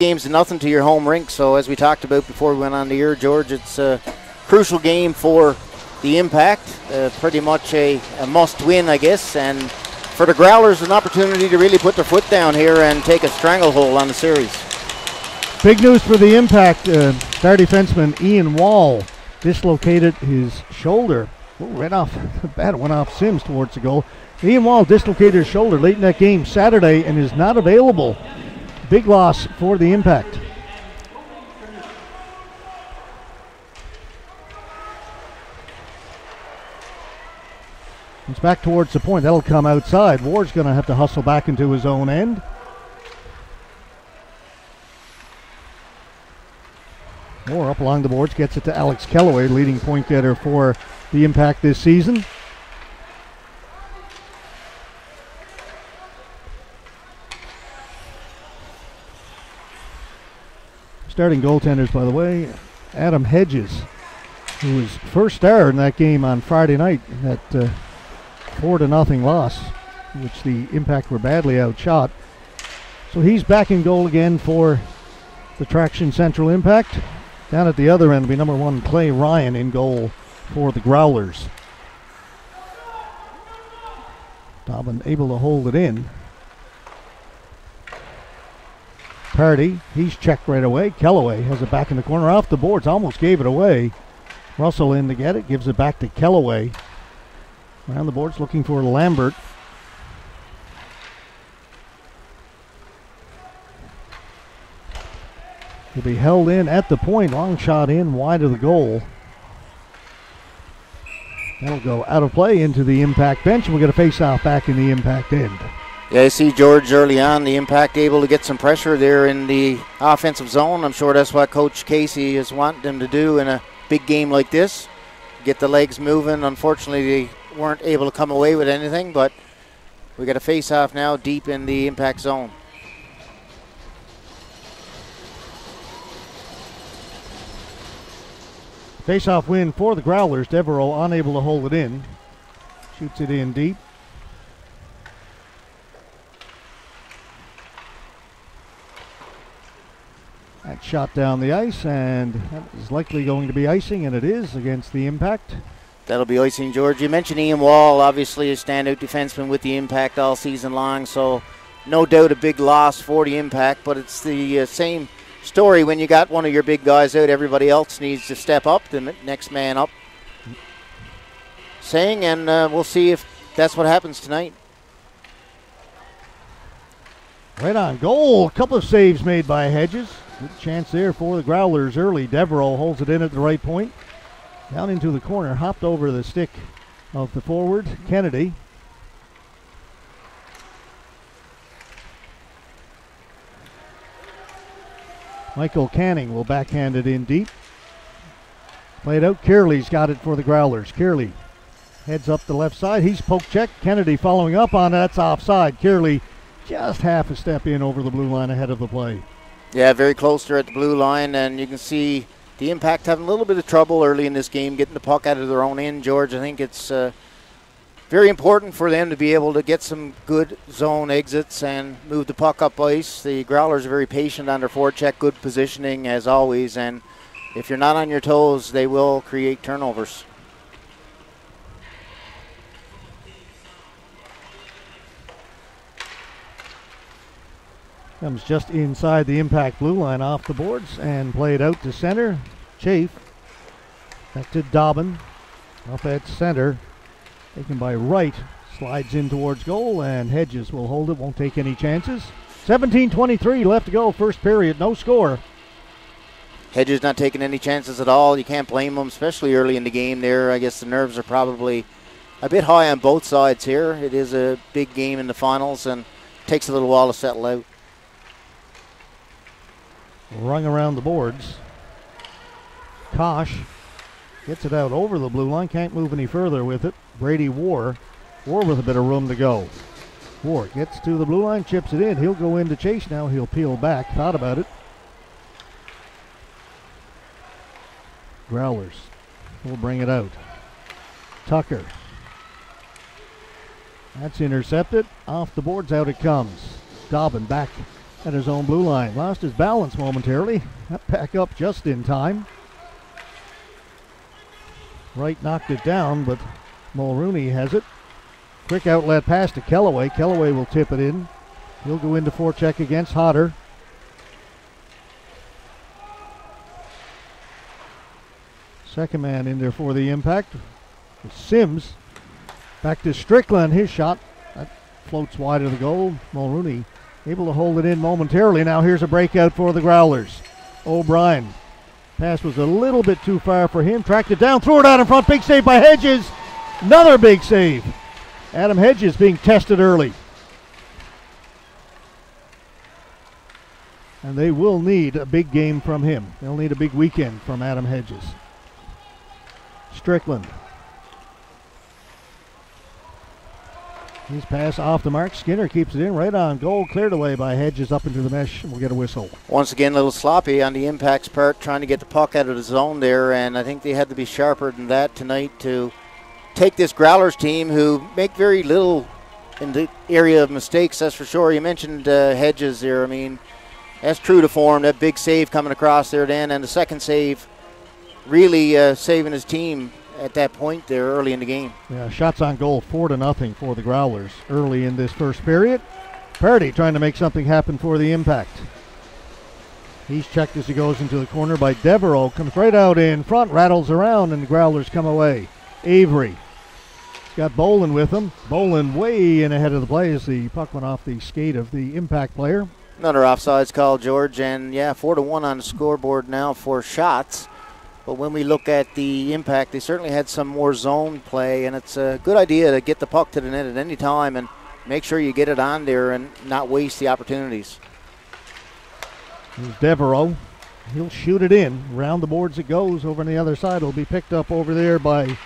games to nothing to your home rink. So as we talked about before we went on the air, George, it's a crucial game for the Impact. Pretty much a must-win, I guess. And for the Growlers, an opportunity to really put their foot down here and take a stranglehold on the series. Big news for the Impact. Star defenseman Ian Wall dislocated his shoulder. Right off the bat, went off Sims towards the goal. Ian Wall dislocated his shoulder late in that game Saturday and is not available. Big loss for the Impact. It's back towards the point. That'll come outside. Ward's going to have to hustle back into his own end. Moore up along the boards, gets it to Alex Kellaway, leading point getter for the Impact this season. Starting goaltenders, by the way, Adam Hedges, who was first star in that game on Friday night, that 4-0 loss, which the Impact were badly outshot. So he's back in goal again for the Traction Central Impact. Down at the other end will be number 1 Clay Ryan in goal for the Growlers. Dobbin able to hold it in. Party, he's checked right away. Kellaway has it back in the corner off the boards, almost gave it away. Russell in to get it, gives it back to Kellaway. Around the boards looking for Lambert. He'll be held in at the point. Long shot in, wide of the goal. That'll go out of play into the Impact bench, and we'll get a face-off back in the Impact end. Yeah, I see George early on, the Impact able to get some pressure there in the offensive zone. I'm sure that's what Coach Casey is wanting them to do in a big game like this. Get the legs moving. Unfortunately, they weren't able to come away with anything, but we got a face-off now deep in the Impact zone. Face-off win for the Growlers. Devereaux unable to hold it in. Shoots it in deep. That shot down the ice, and that is likely going to be icing, and it is against the Impact. That'll be icing, George. You mentioned Ian Wall, obviously a standout defenseman with the Impact all season long, so no doubt a big loss for the Impact, but it's the same story when you got one of your big guys out. Everybody else needs to step up, the next man up saying, and we'll see if that's what happens tonight. Right on goal. A couple of saves made by Hedges. Good chance there for the Growlers early. Devereaux holds it in at the right point. Down into the corner, hopped over the stick of the forward, Kennedy. Michael Canning will backhand it in deep. Played out. Kearley's got it for the Growlers. Kearley heads up the left side. He's poke checked. Kennedy following up on it. That's offside. Kearley just half a step in over the blue line ahead of the play. Yeah, very close there at the blue line, and you can see the Impact having a little bit of trouble early in this game getting the puck out of their own end, George. I think it's very important for them to be able to get some good zone exits and move the puck up ice. The Growlers are very patient on their forecheck, good positioning as always, and if you're not on your toes, they will create turnovers. Comes just inside the Impact blue line off the boards and played out to center. Chafe back to Dobbin up at center. Taken by Wright. Slides in towards goal, and Hedges will hold it. Won't take any chances. 17:23 left to go. First period. No score. Hedges not taking any chances at all. You can't blame him, especially early in the game there. I guess the nerves are probably a bit high on both sides here. It is a big game in the finals, and it takes a little while to settle out. Rung around the boards. Kosh gets it out over the blue line. Can't move any further with it. Brady War with a bit of room to go. War gets to the blue line, chips it in. He'll go in to chase now. He'll peel back. Thought about it. Growlers will bring it out. Tucker. That's intercepted. Off the boards, out it comes. Dobbin back at his own blue line. Lost his balance momentarily. Got back up just in time. Wright knocked it down, but Mulrooney has it. Quick outlet pass to Kellaway. Kellaway will tip it in. He'll go into forecheck against Hodder. Second man in there for the impact. Sims. Back to Strickland. His shot. That floats wide of the goal. Mulrooney able to hold it in momentarily. Now here's a breakout for the Growlers. O'Brien. Pass was a little bit too far for him. Tracked it down. Threw it out in front. Big save by Hedges. Another big save. Adam Hedges being tested early. And they will need a big game from him. They'll need a big weekend from Adam Hedges. Strickland. His pass off the mark. Skinner keeps it in right on goal. Cleared away by Hedges up into the mesh. We'll get a whistle. Once again, a little sloppy on the Impact's part, trying to get the puck out of the zone there, and I think they had to be sharper than that tonight to take this Growlers team, who make very little in the area of mistakes, that's for sure. You mentioned Hedges there. I mean, that's true to form. That big save coming across there then, and the second save really saving his team at that point there early in the game. Yeah, shots on goal, 4-0 for the Growlers early in this first period. Purdy trying to make something happen for the Impact. He's checked as he goes into the corner by Devereaux. Comes right out in front, rattles around, and the Growlers come away. Avery. He's got Bolin with him. Bolin way in ahead of the play as the puck went off the skate of the Impact player. Another offsides call, George, and yeah, 4-1 on the scoreboard now for shots. But when we look at the Impact, they certainly had some more zone play, and it's a good idea to get the puck to the net at any time and make sure you get it on there and not waste the opportunities. Here's Devereaux. He'll shoot it in. Round the boards it goes. Over on the other side. It'll be picked up over there by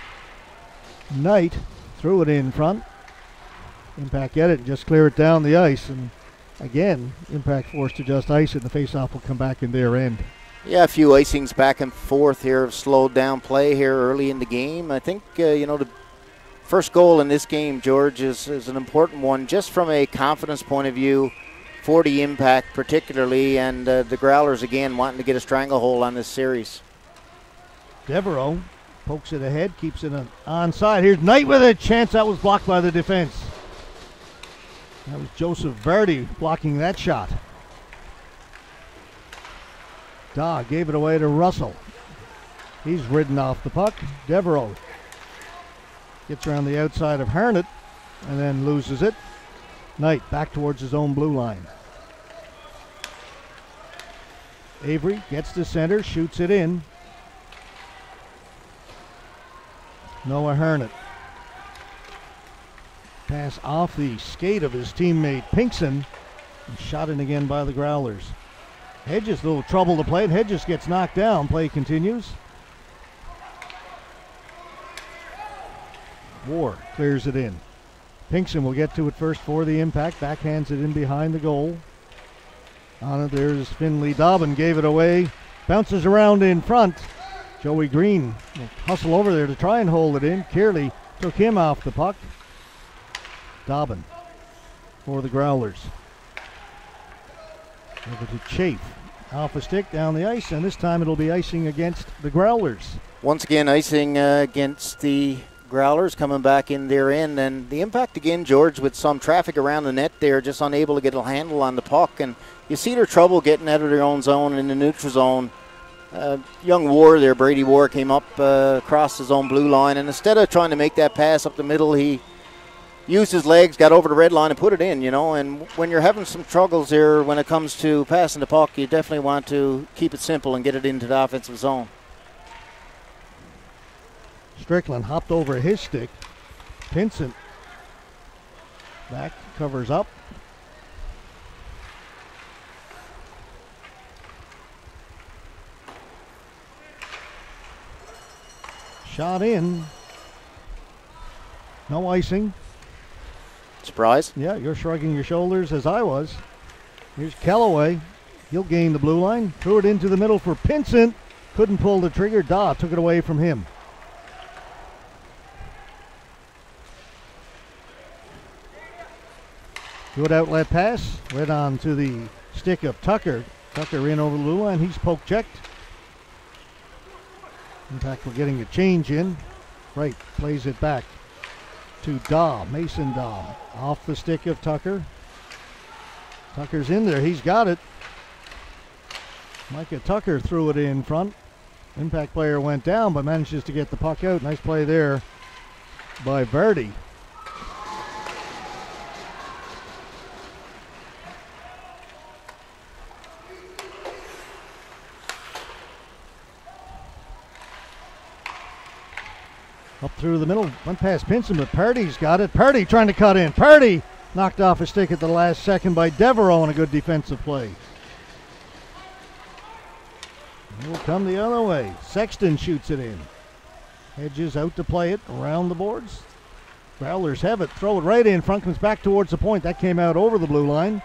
Knight. Threw it in front. Impact get it and just clear it down the ice. And again, Impact forced to just ice it, and the faceoff will come back in their end. Yeah, a few icings back and forth here have slowed down play here early in the game. I think, the first goal in this game, George, is an important one just from a confidence point of view for the Impact particularly, and the Growlers again wanting to get a stranglehold on this series. Devereaux pokes it ahead, keeps it onside. Here's Knight with a chance. That was blocked by the defense. That was Joseph Verdi blocking that shot. Daw gave it away to Russell. He's ridden off the puck. Devereaux gets around the outside of Harnett and then loses it. Knight back towards his own blue line. Avery gets to center, shoots it in. Noah Harnett. Pass off the skate of his teammate Pinkson and shot in again by the Growlers. Hedges, a little trouble to play. Hedges gets knocked down. Play continues. Ward clears it in. Pinkson will get to it first for the Impact. Backhands it in behind the goal. On it, there's Finley Dobbin. Gave it away. Bounces around in front. Joey Green will hustle over there to try and hold it in. Kearley took him off the puck. Dobbin for the Growlers. Over to Chafe. Off a stick down the ice, and this time it'll be icing against the Growlers. Once again, icing against the Growlers coming back in their end, and the Impact again, George, with some traffic around the net there, just unable to get a handle on the puck, and you see their trouble getting out of their own zone in the neutral zone. Young Ward there, Brady Ward, came up across his own blue line, and instead of trying to make that pass up the middle, he used his legs, got over the red line and put it in, and when you're having some struggles here when it comes to passing the puck, you definitely want to keep it simple and get it into the offensive zone. Strickland hopped over his stick. Pinson back, covers up. Shot in. No icing. Surprise? Yeah, you're shrugging your shoulders as I was. Here's Kellaway. He'll gain the blue line. Threw it into the middle for Pinson. Couldn't pull the trigger. Daw took it away from him. Good outlet pass. Right on to the stick of Tucker. Tucker in over the blue line. He's poke checked. In fact, we're getting a change in. Right, plays it back to Mason Daw. Off the stick of Tucker. Tucker's in there. He's got it. Micah Tucker threw it in front. Impact player went down, but manages to get the puck out. Nice play there by Verdi. Up through the middle, went past Pinson, but Purdy's got it. Purdy trying to cut in. Purdy knocked off a stick at the last second by Devereaux on a good defensive play. It'll come the other way. Sexton shoots it in. Hedges out to play it around the boards. Growlers have it. Throw it right in front. Comes back towards the point. That came out over the blue line.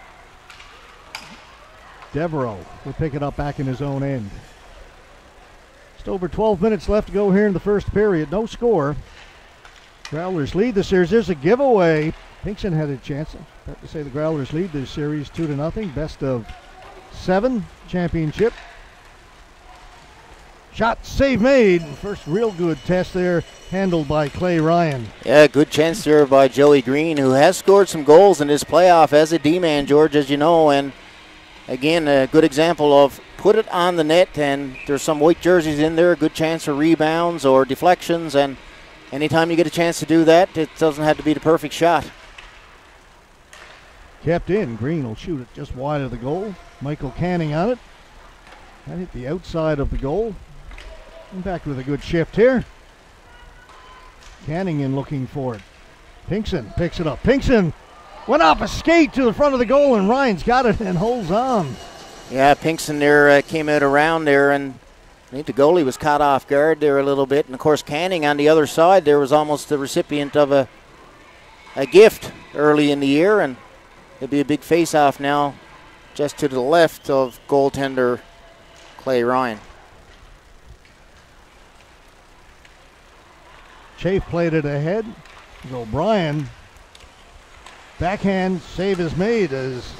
Devereaux will pick it up back in his own end. Just over 12 minutes left to go here in the first period. No score. Growlers lead the series. There's a giveaway. Pinkston had a chance. I have to say the Growlers lead this series 2-0. Best of 7 championship. Shot, save made. First real good test there, handled by Clay Ryan. Yeah, good chance there by Joey Green, who has scored some goals in this playoff as a D-man, George, as you know. And again, a good example of put it on the net, and there's some white jerseys in there, a good chance for rebounds or deflections. And anytime you get a chance to do that, it doesn't have to be the perfect shot. Kept in. Green will shoot it just wide of the goal. Michael Canning on it. That hit the outside of the goal. Back with a good shift here. Canning in looking for it. Pinkston picks it up. Pinkston went off a skate to the front of the goal, and Ryan's got it and holds on. Yeah, Pinkston there came out around there, and I think the goalie was caught off guard there a little bit. And, of course, Canning on the other side there was almost the recipient of a gift early in the year, and it'll be a big face-off now just to the left of goaltender Clay Ryan. Chafe played it ahead. O'Brien. Backhand save is made as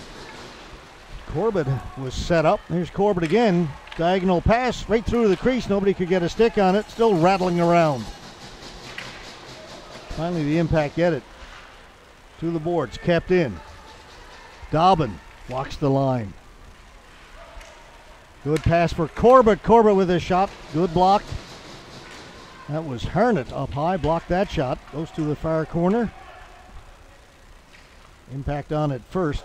Corbett was set up. Here's Corbett again. Diagonal pass right through the crease. Nobody could get a stick on it. Still rattling around. Finally the Impact get it. To the boards. Kept in. Dobbin walks the line. Good pass for Corbett. Corbett with a shot. Good block. That was Harnett up high, blocked that shot. Goes to the far corner. Impact on it first.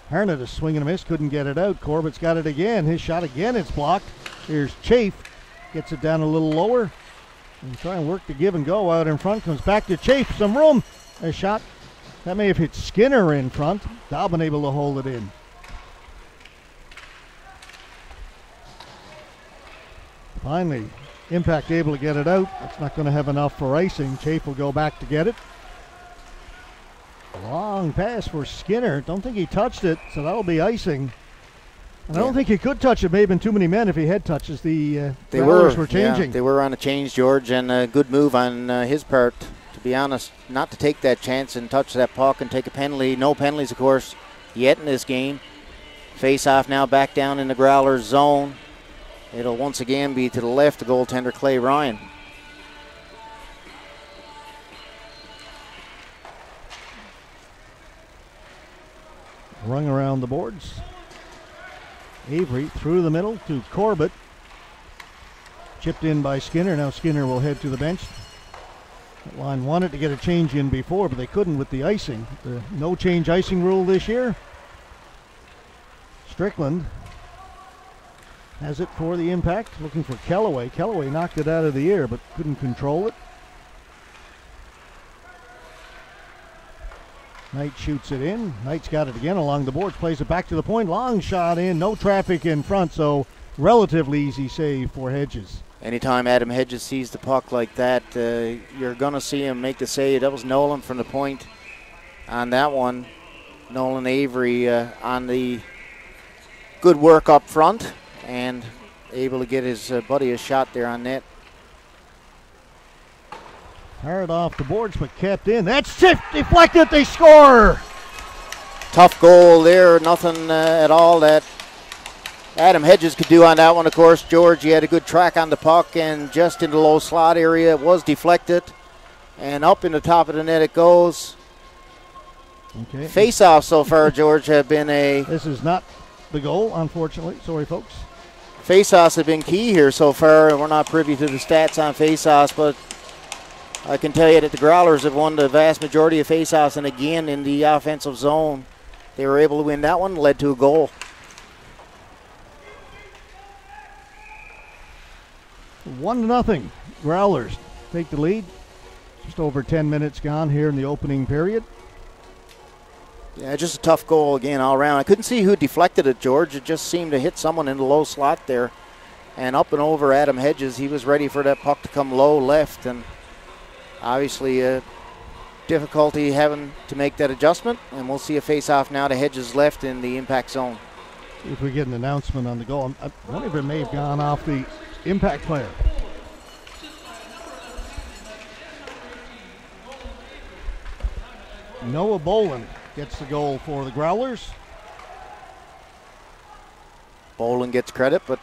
Harnett is swinging a miss, couldn't get it out. Corbett's got it again. His shot again, it's blocked. Here's Chafe, gets it down a little lower. And try and work the give and go out in front. Comes back to Chafe, some room. A shot that may have hit Skinner in front. Dobbin able to hold it in. Finally, Impact able to get it out. That's not going to have enough for icing. Chafe will go back to get it. Long pass for Skinner. Don't think he touched it, so that'll be icing. And I don't think he could touch it. May have been too many men if he had touches. The Growlers were changing. Yeah, they were on a change, George, and a good move on his part, to be honest, not to take that chance and touch that puck and take a penalty. No penalties, of course, yet in this game. Face off now back down in the Growlers zone. It'll once again be to the left of goaltender Clay Ryan. Rung around the boards. Avery through the middle to Corbett. Chipped in by Skinner. Now Skinner will head to the bench. That line wanted to get a change in before, but they couldn't with the icing. The no change icing rule this year. Strickland has it for the Impact, looking for Kellaway. Kellaway knocked it out of the air, but couldn't control it. Knight shoots it in. Knight's got it again along the boards, plays it back to the point. Long shot in, no traffic in front, so relatively easy save for Hedges. Anytime Adam Hedges sees the puck like that, you're going to see him make the save. That was Nolan from the point on that one. Nolan Avery on the good work up front and able to get his buddy a shot there on net. Hard off the boards, but kept in. That's deflected. They score. Tough goal there. Nothing at all that Adam Hedges could do on that one, of course. George, he had a good track on the puck, and just in the low slot area, it was deflected. And up in the top of the net it goes. Okay. Face-offs so far, George, have been This is not the goal, unfortunately. Sorry, folks. Face-offs have been key here so far, and we're not privy to the stats on face-offs, but I can tell you that the Growlers have won the vast majority of face-offs, and again, in the offensive zone, they were able to win that one, led to a goal. 1-0. Growlers take the lead. Just over 10 minutes gone here in the opening period. Yeah, just a tough goal again all around. I couldn't see who deflected it, George. It just seemed to hit someone in the low slot there. And up and over Adam Hedges. He was ready for that puck to come low left. And obviously difficulty having to make that adjustment. And we'll see a face-off now to Hedges left in the impact zone. See if we get an announcement on the goal. I wonder if it may have gone off the impact player. Noah Boland gets the goal for the Growlers. Boland gets credit, but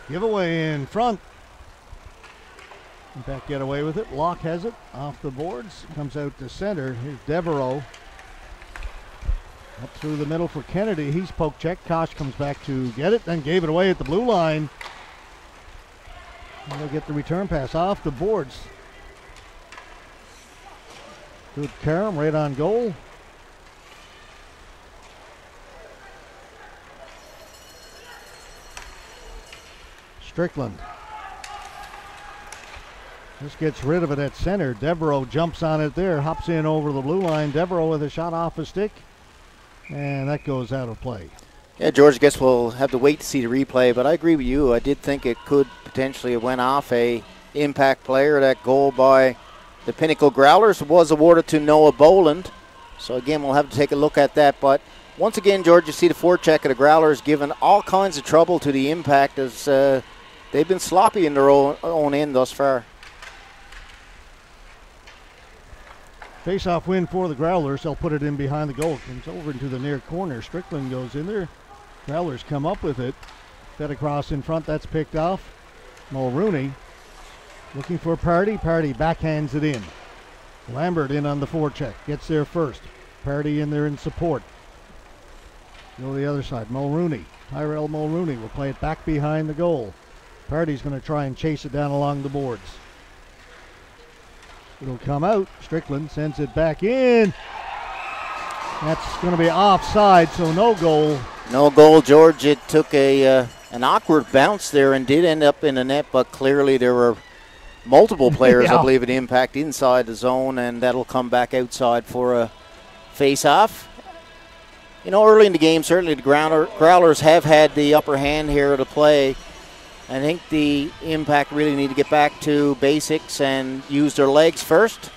giveaway in front. Impact get away with it. Locke has it off the boards. Comes out to center. Here's Devereaux. Up through the middle for Kennedy. He's poke check. Kosh comes back to get it, then gave it away at the blue line. And they'll get the return pass off the boards. Good Karam right on goal. Strickland just gets rid of it at center. Devereaux jumps on it there, hops in over the blue line. Devereaux with a shot off a stick, and that goes out of play. Yeah, George, I guess we'll have to wait to see the replay, but I agree with you. I did think it could potentially have went off a impact player. That goal by the Pinnacle Growlers was awarded to Noah Boland. So, again, we'll have to take a look at that. But, once again, George, you see the forecheck of the Growlers giving all kinds of trouble to the impact as they've been sloppy in their own end thus far. Face-off win for the Growlers. They'll put it in behind the goal. Comes over into the near corner. Strickland goes in there. Growlers come up with it. Fed across in front. That's picked off. Mulrooney looking for Party. Party backhands it in. Lambert in on the forecheck. Gets there first. Party in there in support. Go to the other side. Mulrooney. Tyrell Mulrooney will play it back behind the goal. Party's going to try and chase it down along the boards. It'll come out. Strickland sends it back in. That's going to be offside, so no goal. No goal, George. It took an awkward bounce there and did end up in the net, but clearly there were multiple players, I believe, at impact inside the zone, and that'll come back outside for a face-off. You know, early in the game, certainly the Growlers have had the upper hand here to play. I think the impact really need to get back to basics and use their legs first.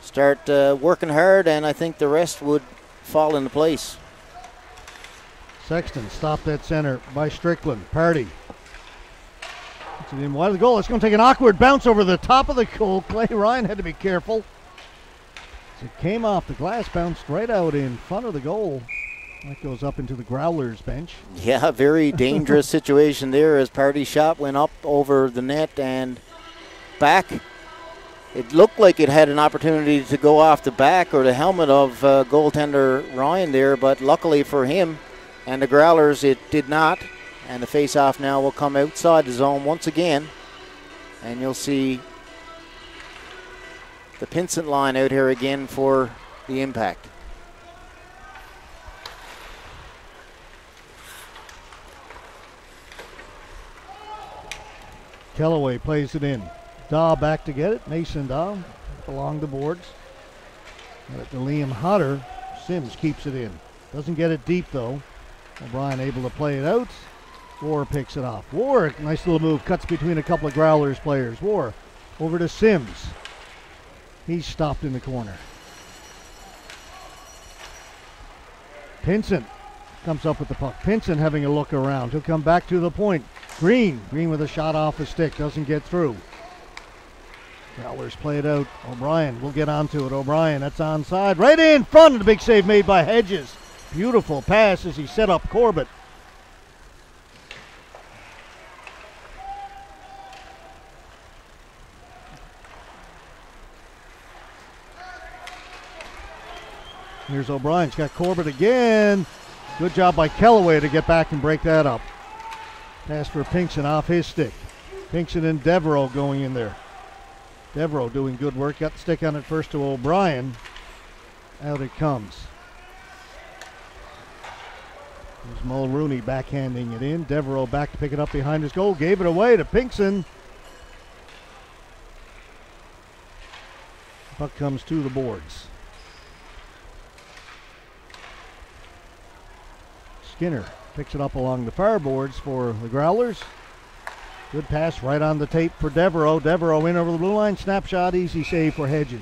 Start working hard, and I think the rest would fall into place. Sexton stopped at center by Strickland. Party. It's in wide of the goal. It's going to take an awkward bounce over the top of the goal. Clay Ryan had to be careful. It came off the glass, bounced right out in front of the goal. That goes up into the Growlers bench. Yeah, very dangerous situation there as Party's shot went up over the net and back. It looked like it had an opportunity to go off the back or the helmet of goaltender Ryan there, but luckily for him and the Growlers, it did not. And the face-off now will come outside the zone once again. And you'll see the Pinsent line out here again for the impact. Kellaway plays it in. Daw back to get it. Mason Daw along the boards. Got it to Liam Hutter. Sims keeps it in. Doesn't get it deep though. O'Brien able to play it out. War picks it off. War, nice little move. Cuts between a couple of Growlers players. War over to Sims. He's stopped in the corner. Pinson comes up with the puck. Pinson having a look around. He'll come back to the point. Green with a shot off the stick. Doesn't get through. Growlers play it out. O'Brien will get onto it. O'Brien, that's onside. Right in front of the big save made by Hedges. Beautiful pass as he set up Corbett. Here's O'Brien. He's got Corbett again. Good job by Kellaway to get back and break that up. Pass for Pinkston off his stick. Pinkston and Devereaux going in there. Devereaux doing good work. Got the stick on it first to O'Brien. Out it comes. There's Mulrooney backhanding it in. Devereaux back to pick it up behind his goal. Gave it away to Pinkston. Puck comes to the boards. Skinner picks it up along the far boards for the Growlers. Good pass right on the tape for Devereaux. Devereaux in over the blue line. Snapshot, easy save for Hedges.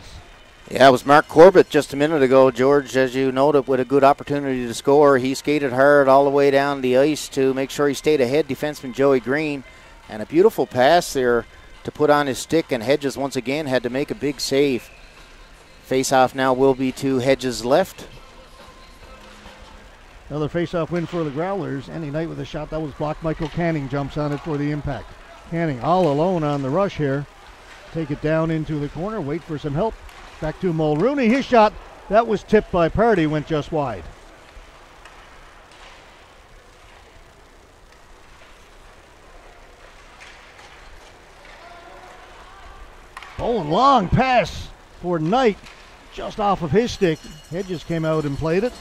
Yeah, it was Mark Corbett just a minute ago, George, as you noted, with a good opportunity to score. He skated hard all the way down the ice to make sure he stayed ahead defenseman Joey Green. And a beautiful pass there to put on his stick, and Hedges once again had to make a big save. Face-off now will be to Hedges' left. Another face-off win for the Growlers. Andy Knight with a shot that was blocked. Michael Canning jumps on it for the impact. Canning all alone on the rush here. Take it down into the corner. Wait for some help. Back to Mulrooney. His shot, that was tipped by Pardy, went just wide. Oh, long pass for Knight. Just off of his stick. Hedges came out and played it.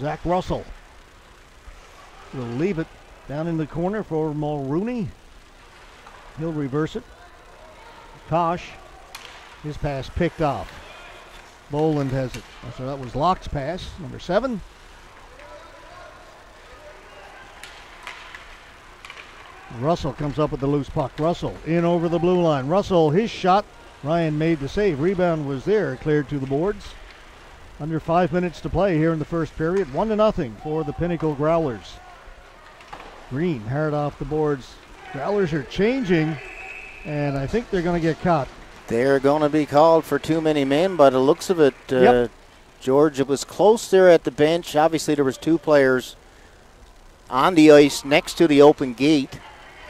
Zach Russell will leave it down in the corner for Mulrooney. He'll reverse it. Kosh, his pass picked off. Boland has it. So that was Locke's pass, number 7. Russell comes up with the loose puck. Russell in over the blue line. Russell, his shot. Ryan made the save. Rebound was there, cleared to the boards. Under 5 minutes to play here in the first period. 1-0 for the Pinnacle Growlers. Green hard off the boards. Growlers are changing, and I think they're going to get caught. They're going to be called for too many men, by the looks of it, Yep. George. It was close there at the bench. Obviously, there was 2 players on the ice next to the open gate.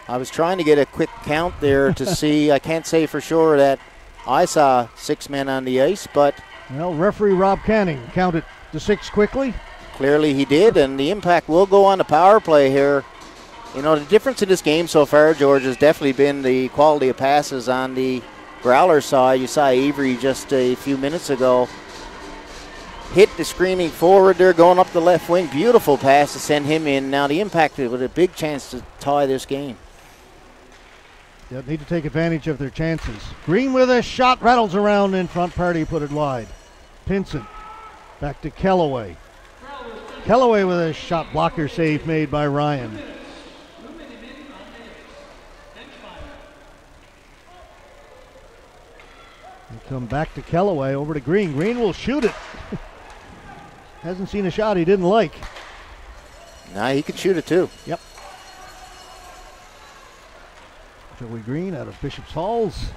I was trying to get a quick count there to see. I can't say for sure that I saw 6 men on the ice, but Well, referee Rob Canning counted to 6 quickly. clearly he did, and the Impact will go on the power play here. You know, the difference in this game so far, George, has definitely been the quality of passes on the Growler side. You saw Avery just a few minutes ago hit the screaming forward there going up the left wing. Beautiful pass to send him in. Now the Impact with a big chance to tie this game. They'll need to take advantage of their chances. Green with a shot, rattles around in front. Party put it wide. Pinson back to Kellaway. Kellaway with a shot blocker save made by Ryan. They come back to Kellaway, over to Green. Green will shoot it. Hasn't seen a shot he didn't like. Nah, he could shoot it too. Yep. Joey Green out of Bishop's Halls.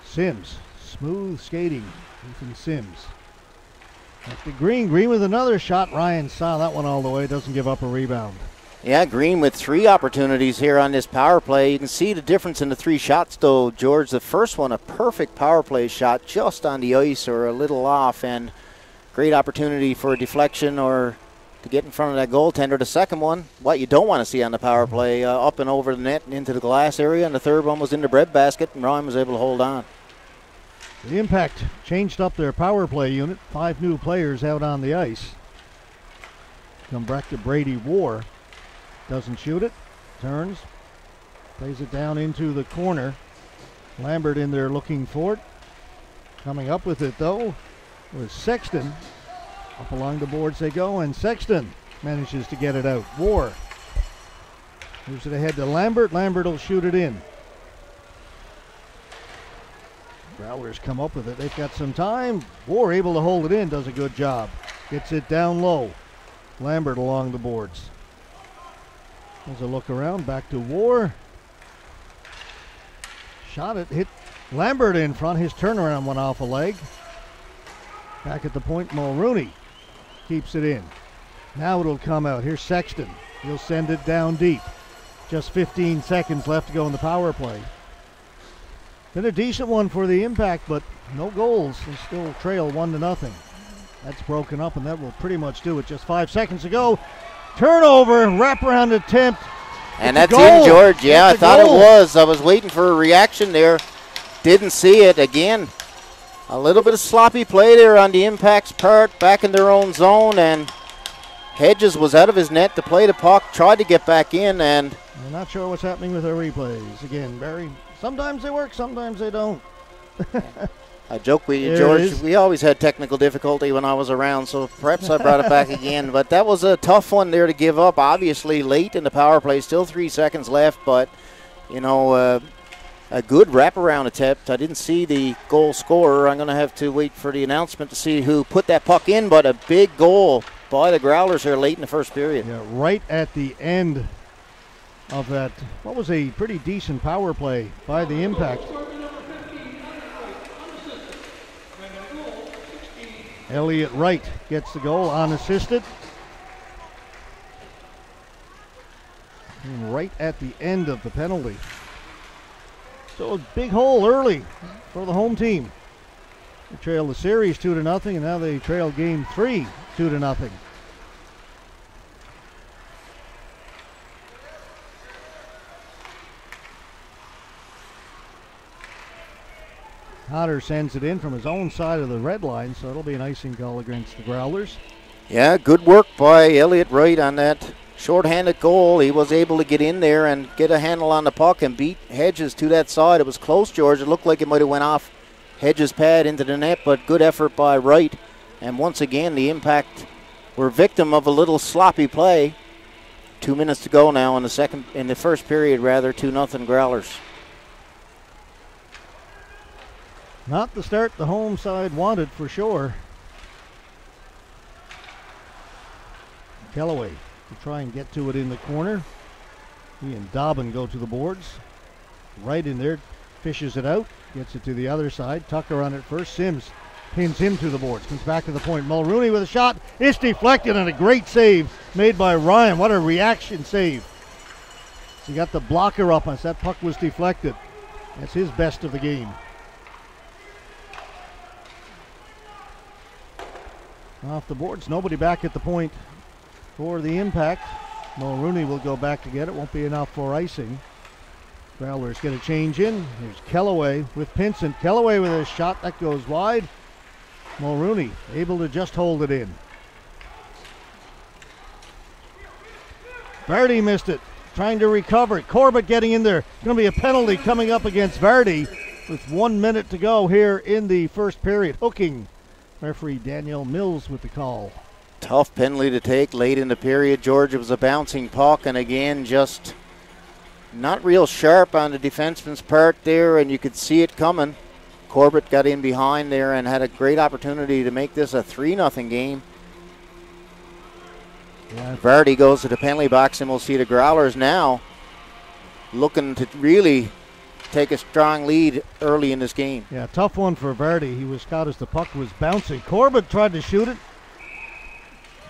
Sims, smooth skating. Ethan Sims. Back to Green. Green with another shot. Ryan saw that one all the way. Doesn't give up a rebound. Yeah, Green with 3 opportunities here on this power play. You can see the difference in the 3 shots, though, George. The first one, a perfect power play shot just on the ice or a little off, and great opportunity for a deflection or to get in front of that goaltender. The second one, what you don't want to see on the power play, up and over the net and into the glass area, and the third one was in the breadbasket, and Ryan was able to hold on. The Impact changed up their power play unit. 5 new players out on the ice. Come back to Brady War. Doesn't shoot it. Turns. Plays it down into the corner. Lambert in there looking for it. Coming up with it, though, was Sexton. Up along the boards they go, and Sexton manages to get it out. War moves it ahead to Lambert. Lambert will shoot it in. Growlers come up with it. They've got some time. War able to hold it in. Does a good job. Gets it down low. Lambert along the boards. There's a look around, back to War. Shot it, hit Lambert in front. His turnaround went off a leg. Back at the point, Mulrooney keeps it in. Now it'll come out. Here's Sexton. He'll send it down deep. Just 15 seconds left to go in the power play. Been a decent one for the Impact, but no goals. They still trail 1-0. That's broken up, and that will pretty much do it. Just 5 seconds to go. Turnover, wraparound attempt. And that's in, George. Yeah, I thought it was. I was waiting for a reaction there. Didn't see it. Again, a little bit of sloppy play there on the Impact's part, back in their own zone, and Hedges was out of his net to play the puck, tried to get back in, and I'm not sure what's happening with our replays. Again, Barry, sometimes they work, sometimes they don't. I joke with you, George. We always had technical difficulty when I was around, so perhaps I brought it back again. But that was a tough one there to give up. Obviously, late in the power play, still 3 seconds left, but, you know, a good wraparound attempt. I didn't see the goal scorer. I'm going to have to wait for the announcement to see who put that puck in, but a big goal by the Growlers here late in the first period. Yeah, right at the end of that, what was a pretty decent power play by the Impact. Elliot Wright gets the goal unassisted. And right at the end of the penalty. So a big hole early for the home team. They trail the series 2-0, and now they trail game 3 2-0. Hodder sends it in from his own side of the red line, so it'll be an icing goal against the Growlers. Yeah, good work by Elliot Wright on that shorthanded goal. He was able to get in there and get a handle on the puck and beat Hedges to that side. It was close, George. It looked like it might have went off Hedges' pad into the net, but good effort by Wright. And once again, the Impact were victim of a little sloppy play. 2 minutes to go now in the first period, 2-0 Growlers. Not the start the home side wanted for sure. Kellaway to try and get to it in the corner. He and Dobbin go to the boards. Right in there, fishes it out, gets it to the other side. Tucker on it first. Sims pins him to the boards. Comes back to the point. Mulrooney with a shot. It's deflected, and a great save made by Ryan. What a reaction save. So he got the blocker up as that puck was deflected. That's his best of the game. Off the boards, nobody back at the point for the Impact. Mulrooney will go back to get it, won't be enough for icing. Growlers get a change in. Here's Kellaway with Pinson. Kellaway with a shot that goes wide. Mulrooney able to just hold it in. Vardy missed it, trying to recover. Corbett getting in there. Going to be a penalty coming up against Vardy with 1 minute to go here in the first period. Hooking. Referee Daniel Mills with the call. Tough penalty to take late in the period, George. It was a bouncing puck, and again, just not real sharp on the defenseman's part there, and you could see it coming. Corbett got in behind there and had a great opportunity to make this a 3-0 game. Yeah. Vardy goes to the penalty box, and we'll see the Growlers now looking to really take a strong lead early in this game. Yeah, tough one for Vardy. He was caught as the puck was bouncing. Corbett tried to shoot it.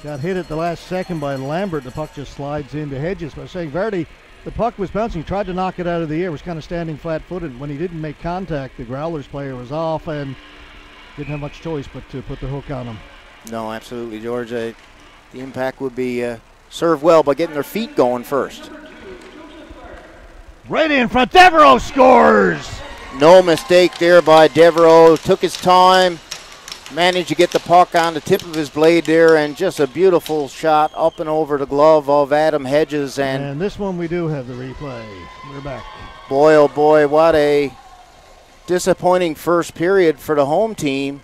Got hit at the last second by Lambert. The puck just slides into Hedges. But I was saying, Vardy, the puck was bouncing. He tried to knock it out of the air. Was kind of standing flat-footed. When he didn't make contact, the Growlers player was off and didn't have much choice but to put the hook on him. No, absolutely, George. The Impact would be served well by getting their feet going first. Right in front, Devereaux scores! No mistake there by Devereaux. Took his time, managed to get the puck on the tip of his blade there, and just a beautiful shot up and over the glove of Adam Hedges. And this one we do have the replay. We're back. Boy, oh boy, what a disappointing first period for the home team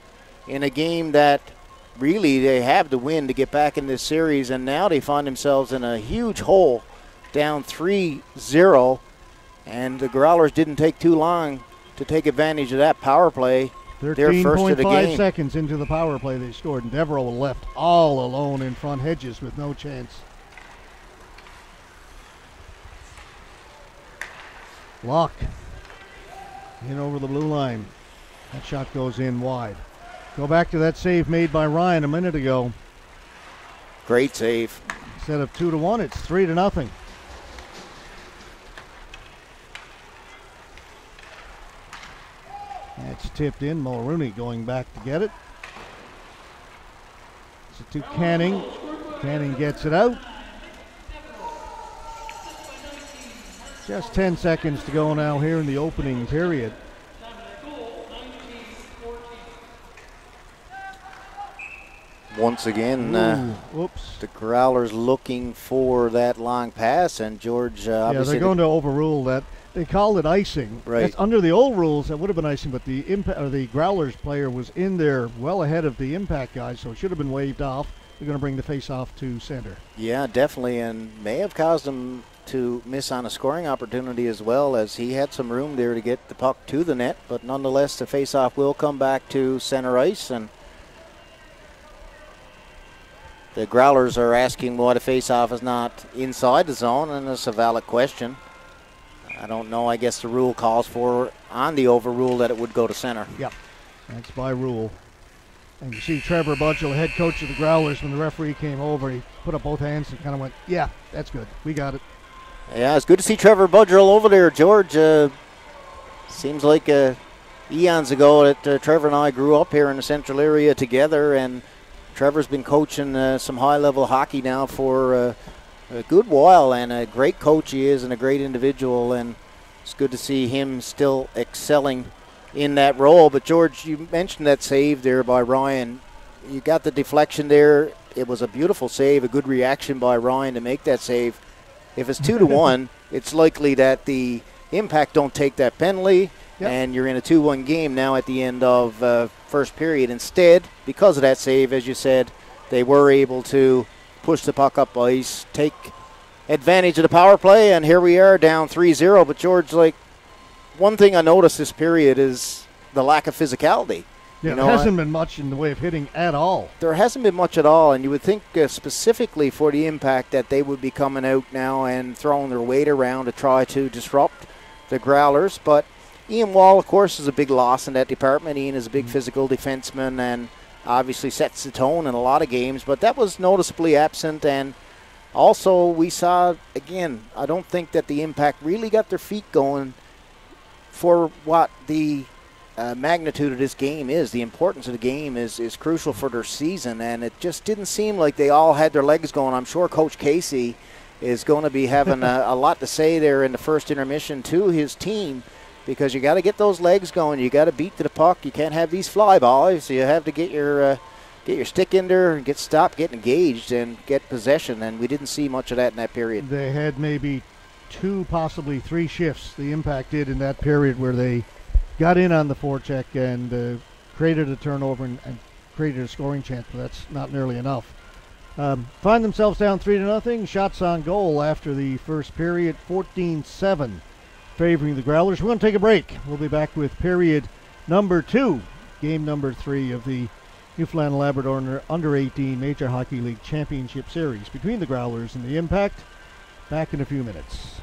in a game that really they have to win to get back in this series, and now they find themselves in a huge hole, down 3-0. And the Growlers didn't take too long to take advantage of that power play. 13.5 seconds into the power play they scored, and Devereaux left all alone in front. Hedges with no chance. Lock in over the blue line. That shot goes in wide. Go back to that save made by Ryan a minute ago. Great save. Instead of 2-1, it's 3-0. That's tipped in. Mulrooney going back to get it. It's to Canning. Canning gets it out. Just 10 seconds to go now here in the opening period. Once again, whoops. The Growlers looking for that long pass, and George obviously... Yeah, they're going to overrule that. They called it icing. Right. That's under the old rules, that would have been icing, but the Growlers player was in there well ahead of the Impact guys, so it should have been waved off. They're going to bring the face-off to center. Yeah, definitely, and may have caused him to miss on a scoring opportunity as well, as he had some room there to get the puck to the net, but nonetheless, the face-off will come back to center ice, and the Growlers are asking why the face-off is not inside the zone, and it's a valid question. I don't know. I guess the rule calls for, on the overrule, that it would go to center. Yep, that's by rule. And you see Trevor Budgell, head coach of the Growlers, when the referee came over, he put up both hands and kind of went, yeah, that's good. We got it. Yeah, it's good to see Trevor Budgell over there, George. Seems like eons ago that Trevor and I grew up here in the central area together, and Trevor's been coaching some high-level hockey now for a good while, and a great coach he is and a great individual, and it's good to see him still excelling in that role. But George, you mentioned that save there by Ryan. You got the deflection there. It was a beautiful save, a good reaction by Ryan to make that save. If it's 2-1, it's likely that the Impact don't take that penalty, and you're in a 2-1 game now at the end of first period. Instead, because of that save, as you said, they were able to push the puck up ice, take advantage of the power play, and here we are down 3-0. But George, like, one thing I noticed this period is the lack of physicality. Yeah, there hasn't been much in the way of hitting at all. There hasn't been much at all, and you would think specifically for the Impact that they would be coming out now and throwing their weight around to try to disrupt the Growlers. But Ian Wall, of course, is a big loss in that department. Ian is a big physical defenseman and obviously sets the tone in a lot of games, but that was noticeably absent. And also we saw, again, I don't think that the Impact really got their feet going for what the magnitude of this game is. The importance of the game is crucial for their season, and it just didn't seem like they all had their legs going. I'm sure Coach Casey is going to be having a lot to say there in the first intermission to his team, because you got to get those legs going. You got to beat to the puck. You can't have these fly balls. You have to get your stick in there and get engaged and get possession. And we didn't see much of that in that period. They had maybe 2, possibly 3 shifts, the Impact did, in that period, where they got in on the forecheck and created a turnover and created a scoring chance, but that's not nearly enough. Find themselves down 3-0. Shots on goal after the first period, 14-7. Favoring the Growlers. We're going to take a break. We'll be back with period number 2, game number 3 of the Newfoundland Labrador Under-18 Major Hockey League Championship Series between the Growlers and the Impact. Back in a few minutes.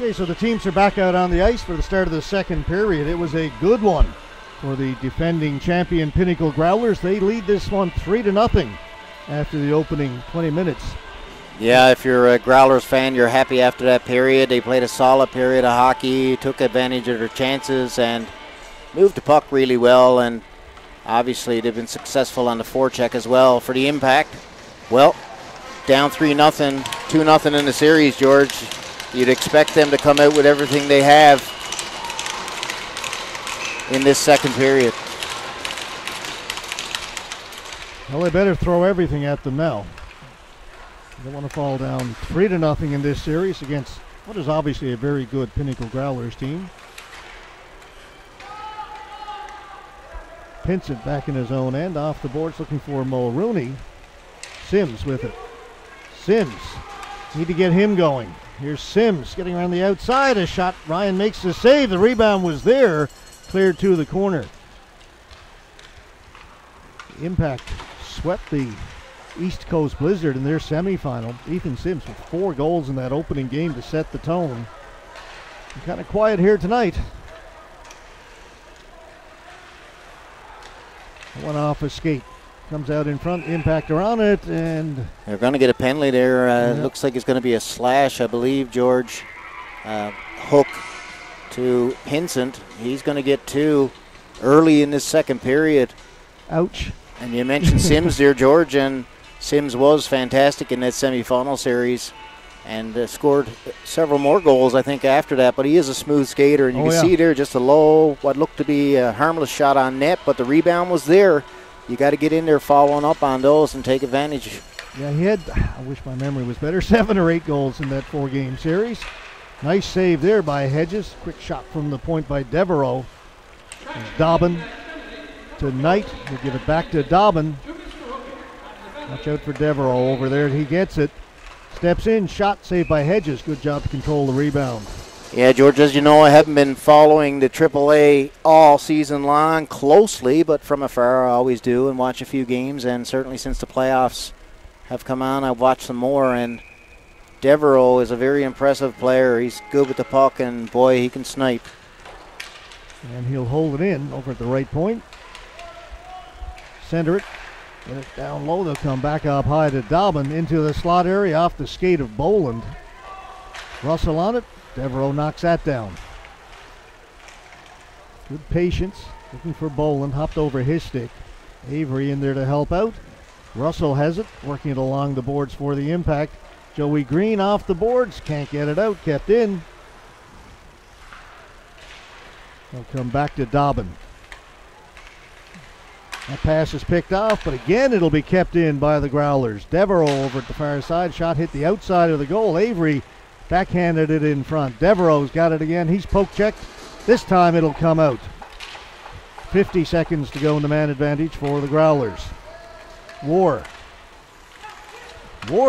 Okay, so the teams are back out on the ice for the start of the second period. It was a good one for the defending champion Pinnacle Growlers. They lead this one 3-0 after the opening 20 minutes. Yeah, if you're a Growlers fan, you're happy after that period. They played a solid period of hockey, took advantage of their chances, and moved the puck really well. And obviously, they've been successful on the forecheck as well. For the Impact, well, down 3-0, 2-0 in the series, George. You'd expect them to come out with everything they have in this second period. Well, they better throw everything at them now. They don't want to fall down 3-0 in this series against what is obviously a very good Pinnacle Growlers team. Pinsent back in his own end, off the boards, looking for Mulrooney. Sims with it. Sims, need to get him going. Here's Sims getting around the outside. A shot. Ryan makes the save. The rebound was there. Cleared to the corner. Impact swept the East Coast Blizzard in their semifinal. Ethan Sims with 4 goals in that opening game to set the tone. Kind of quiet here tonight. One off a skate. Comes out in front, Impact around it, and they're going to get a penalty there. Looks like it's going to be a slash, I believe, George. Hook to Pinsent. He's going to get 2 early in this second period. Ouch. And you mentioned Sims there, George, and Sims was fantastic in that semifinal series and scored several more goals, I think, after that. But he is a smooth skater, and you can see there just a low, what looked to be a harmless shot on net, but the rebound was there. You got to get in there following up on those and take advantage. Yeah, he had, I wish my memory was better, 7 or 8 goals in that 4-game series. Nice save there by Hedges. Quick shot from the point by Devereaux. Dobbin to Knight. He'll give it back to Dobbin. Watch out for Devereaux over there. He gets it. Steps in, shot saved by Hedges. Good job to control the rebound. Yeah, George, as you know, I haven't been following the AAA all season long closely, but from afar I always do and watch a few games, and certainly since the playoffs have come on, I've watched some more, and Devereaux is a very impressive player. He's good with the puck, and boy, he can snipe. And he'll hold it in over at the right point. Center it. Get it down low. They'll come back up high to Dobbin into the slot area off the skate of Boland. Russell on it. Devereaux knocks that down. Good patience. Looking for Boland. Hopped over his stick. Avery in there to help out. Russell has it. Working it along the boards for the Impact. Joey Green off the boards. Can't get it out. Kept in. They'll come back to Dobbin. That pass is picked off, but again it'll be kept in by the Growlers. Devereaux over at the far side. Shot hit the outside of the goal. Avery backhanded it in front. Devereaux's got it again. He's poke checked. This time it'll come out. 50 seconds to go in the man advantage for the Growlers. War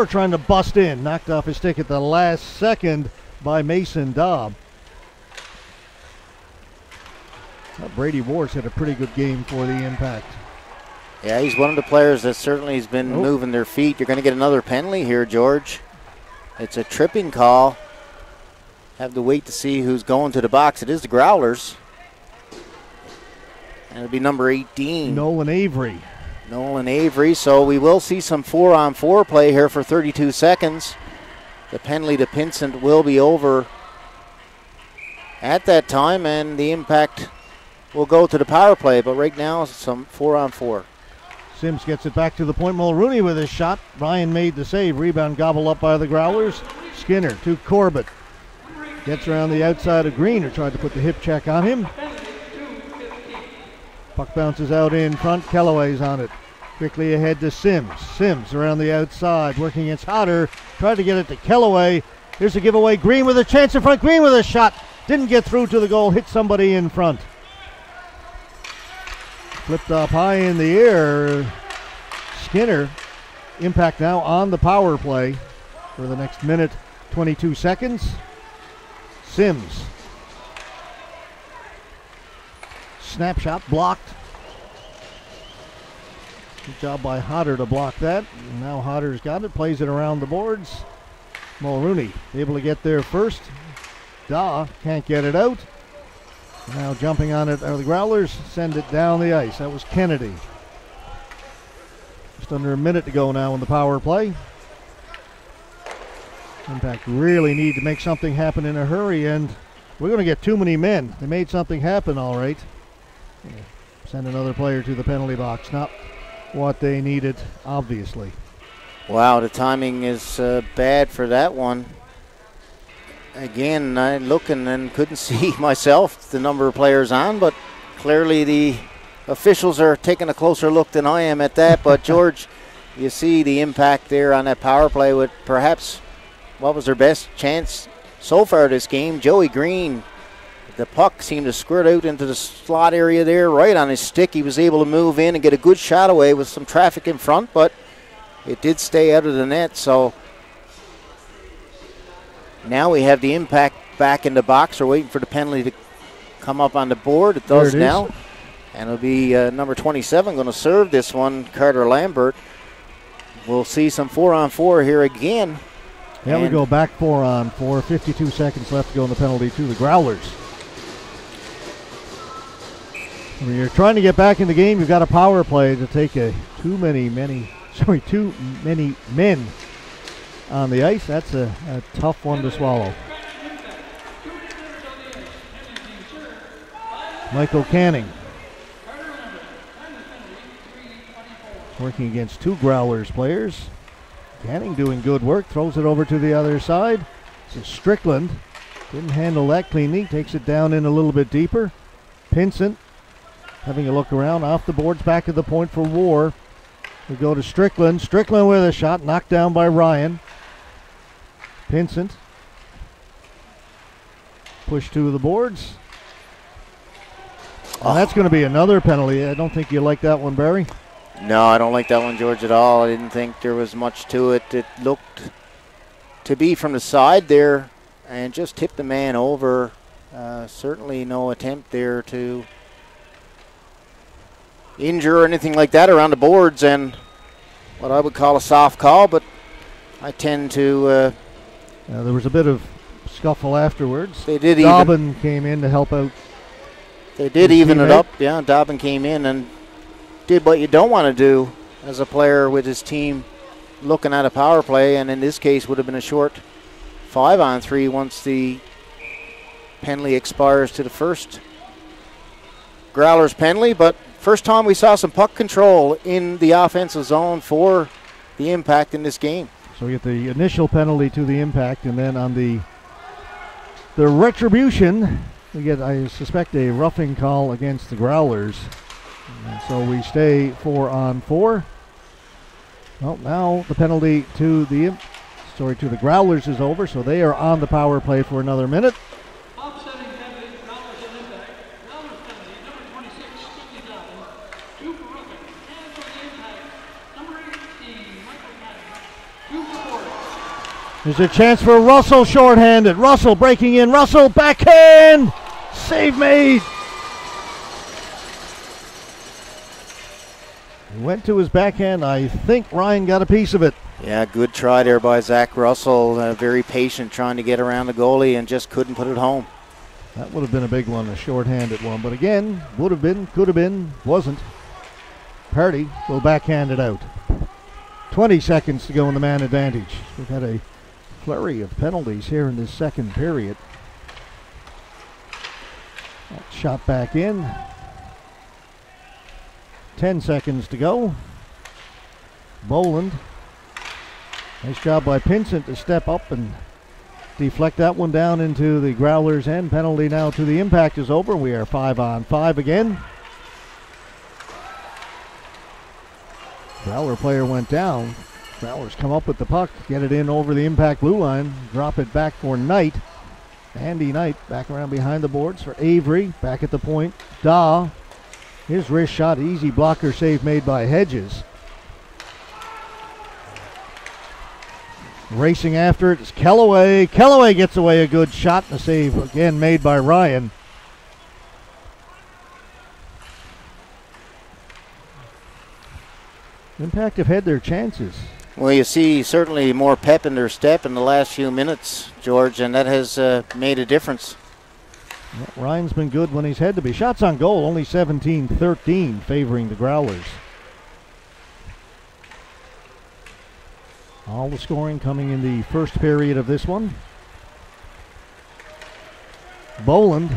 trying to bust in. Knocked off his stick at the last second by Mason Dobb. Brady Ward's had a pretty good game for the Impact. Yeah, he's one of the players that certainly has been moving their feet. You're going to get another penalty here, George. It's a tripping call. Have to wait to see who's going to the box. It is the Growlers. And it'll be number 18. Nolan Avery. So we will see some 4-on-4 play here for 32 seconds. The penalty to Pinsent will be over at that time, and the Impact will go to the power play. But right now, some 4-on-4. Sims gets it back to the point. Mulrooney with his shot. Ryan made the save. Rebound gobbled up by the Growlers. Skinner to Corbett. Gets around the outside of Green, who tried to put the hip check on him. Puck bounces out in front. Kellaway's on it. Quickly ahead to Sims. Sims around the outside, working against Hodder. Tried to get it to Kellaway. Here's a giveaway. Green with a chance in front. Green with a shot. Didn't get through to the goal. Hit somebody in front. Flipped up high in the air. Skinner. Impact now on the power play for the next minute, 22 seconds. Sims. Snapshot blocked. Good job by Hodder to block that. And now Hodder's got it. Plays it around the boards. Mulrooney able to get there first. Daw can't get it out. Now jumping on it are the Growlers. Send it down the ice. That was Kennedy. Just under a minute to go now in the power play. Impact really need to make something happen in a hurry, and we're going to get too many men. They made something happen, all right. Yeah. Send another player to the penalty box. Not what they needed, obviously. Wow, the timing is bad for that one. Again, I looking and couldn't see myself the number of players on, but clearly the officials are taking a closer look than I am at that. But George, you see the impact there on that power play with perhaps what was their best chance so far this game. Joey Green, the puck seemed to squirt out into the slot area there, right on his stick. He was able to move in and get a good shot away with some traffic in front, but it did stay out of the net. So now we have the impact back in the box. We're waiting for the penalty to come up on the board. It does now. And it'll be number 27 going to serve this one, Carter Lambert. We'll see some 4-on-4 here again. Yeah, we go back 4-on-4. 52 seconds left to go in the penalty to the Growlers. When you're trying to get back in the game, you've got a power play to take too many men on the ice. That's a tough one to swallow. Michael Canning working against two Growlers players. Canning doing good work, throws it over to the other side. So Strickland didn't handle that cleanly, takes it down in a little bit deeper. Pinsent having a look around, off the boards, back at the point for War. We go to Strickland. Strickland with a shot, knocked down by Ryan. Pinsent. Push to the boards. And that's going to be another penalty. I don't think you like that one, Barry. No, I don't like that one, George, at all. I didn't think there was much to it. It looked to be from the side there and just tipped the man over. Certainly no attempt there to injure or anything like that around the boards, and what I would call a soft call, but I tend to... there was a bit of scuffle afterwards. They did Dobbin came in to help out. They did even it up. Yeah, Dobbin came in and did what you don't want to do as a player with his team looking at a power play, and in this case would have been a short 5-on-3 once the penalty expires to the first Growlers penalty. But first time we saw some puck control in the offensive zone for the Impact in this game. So we get the initial penalty to the Impact, and then on the retribution, we get, I suspect, a roughing call against the Growlers. And so we stay 4-on-4. Well, now the penalty to the Growlers is over, so they are on the power play for another minute. Offsetting penalty, Growlers and Impact. Growlers penalty, number 26, Stevie Dobbin. 2 for roughing. And for the Impact, number 18, Michael Canning. 2 for 4. There's a chance for Russell shorthanded. Russell breaking in. Russell backhand. Save made. He went to his backhand. I think Ryan got a piece of it. Yeah, good try there by Zach Russell. Very patient trying to get around the goalie and just couldn't put it home. That would have been a big one, a shorthanded one. But again, would have been, could have been, wasn't. Party will backhand it out. 20 seconds to go in the man advantage. We've had a flurry of penalties here in this second period. That shot back in. 10 seconds to go. Boland. Nice job by Pinsent to step up and deflect that one down into the Growlers' end. Penalty now to the Impact is over. We are 5-on-5 again. Growler player went down. Growlers come up with the puck, get it in over the Impact blue line, drop it back for Knight. Andy Knight back around behind the boards for Avery, back at the point. Daw, his wrist shot, easy blocker save made by Hedges. Racing after it is Kellaway. Kellaway gets away a good shot, and a save again made by Ryan. Impact have had their chances. Well, you see certainly more pep in their step in the last few minutes, George, and that has made a difference. Yeah, Ryan's been good when he's had to be. Shots on goal, only 17-13, favoring the Growlers. All the scoring coming in the first period of this one. Boland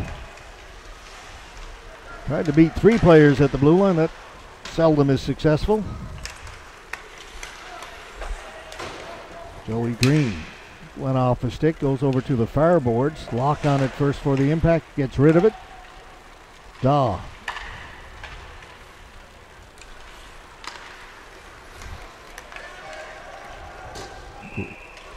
tried to beat 3 players at the blue line. That seldom is successful. Joey Green went off the stick, goes over to the far boards. Lock on it first for the impact, gets rid of it. Daw.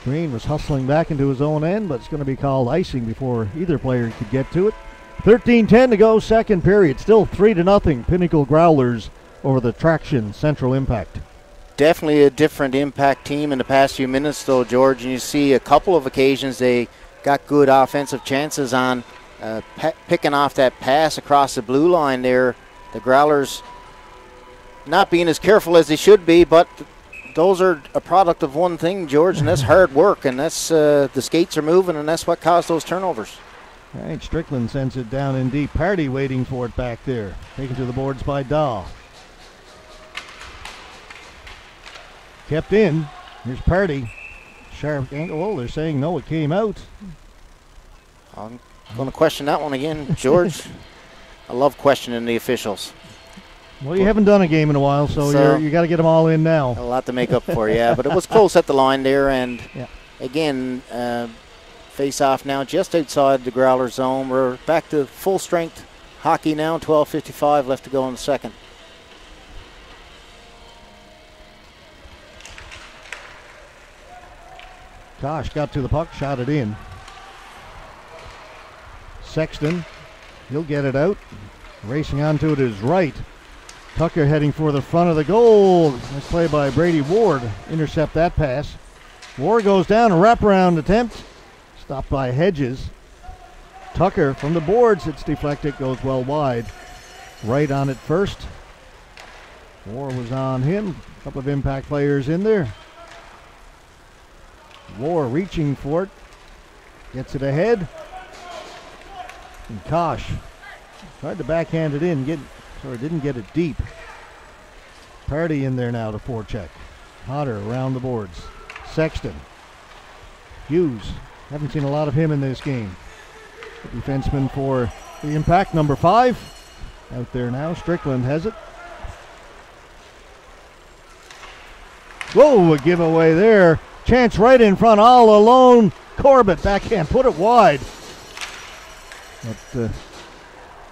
Green was hustling back into his own end, but it's going to be called icing before either player could get to it. 13-10 to go, second period. Still 3-0, Pinnacle Growlers over the Traction Central Impact. Definitely a different Impact team in the past few minutes, though, George. And you see a couple of occasions they got good offensive chances on picking off that pass across the blue line there. The Growlers not being as careful as they should be, but those are a product of one thing, George, and that's hard work, and that's the skates are moving, and that's what caused those turnovers. All right, Strickland sends it down in deep. Party waiting for it back there. Taken to the boards by Dahl. Kept in. Here's Party. Sharp ankle. Oh, they're saying no, it came out. I'm going to question that one again, George. I love questioning the officials. Well, you haven't done a game in a while, so you got to get them all in now. A lot to make up for, yeah. But it was close at the line there, and yeah. Again, face off now just outside the Growler zone. We're back to full strength hockey now. 12:55 left to go in the second. Kosh got to the puck, shot it in. Sexton, he'll get it out. Racing onto it is Wright. Tucker heading for the front of the goal. Nice play by Brady Ward. Intercept that pass. Ward goes down, a wraparound attempt. Stopped by Hedges. Tucker from the boards. It's deflected, goes well wide. Wright on it first. Ward was on him. A couple of Impact players in there. War reaching for it. Gets it ahead. And Kosh tried to backhand it in. Didn't get it deep. Party in there now to forecheck. Hodder around the boards. Sexton. Hughes. Haven't seen a lot of him in this game. The defenseman for the Impact, number 5. Out there now. Strickland has it. Whoa, a giveaway there. Chance right in front, all alone. Corbett backhand, put it wide. But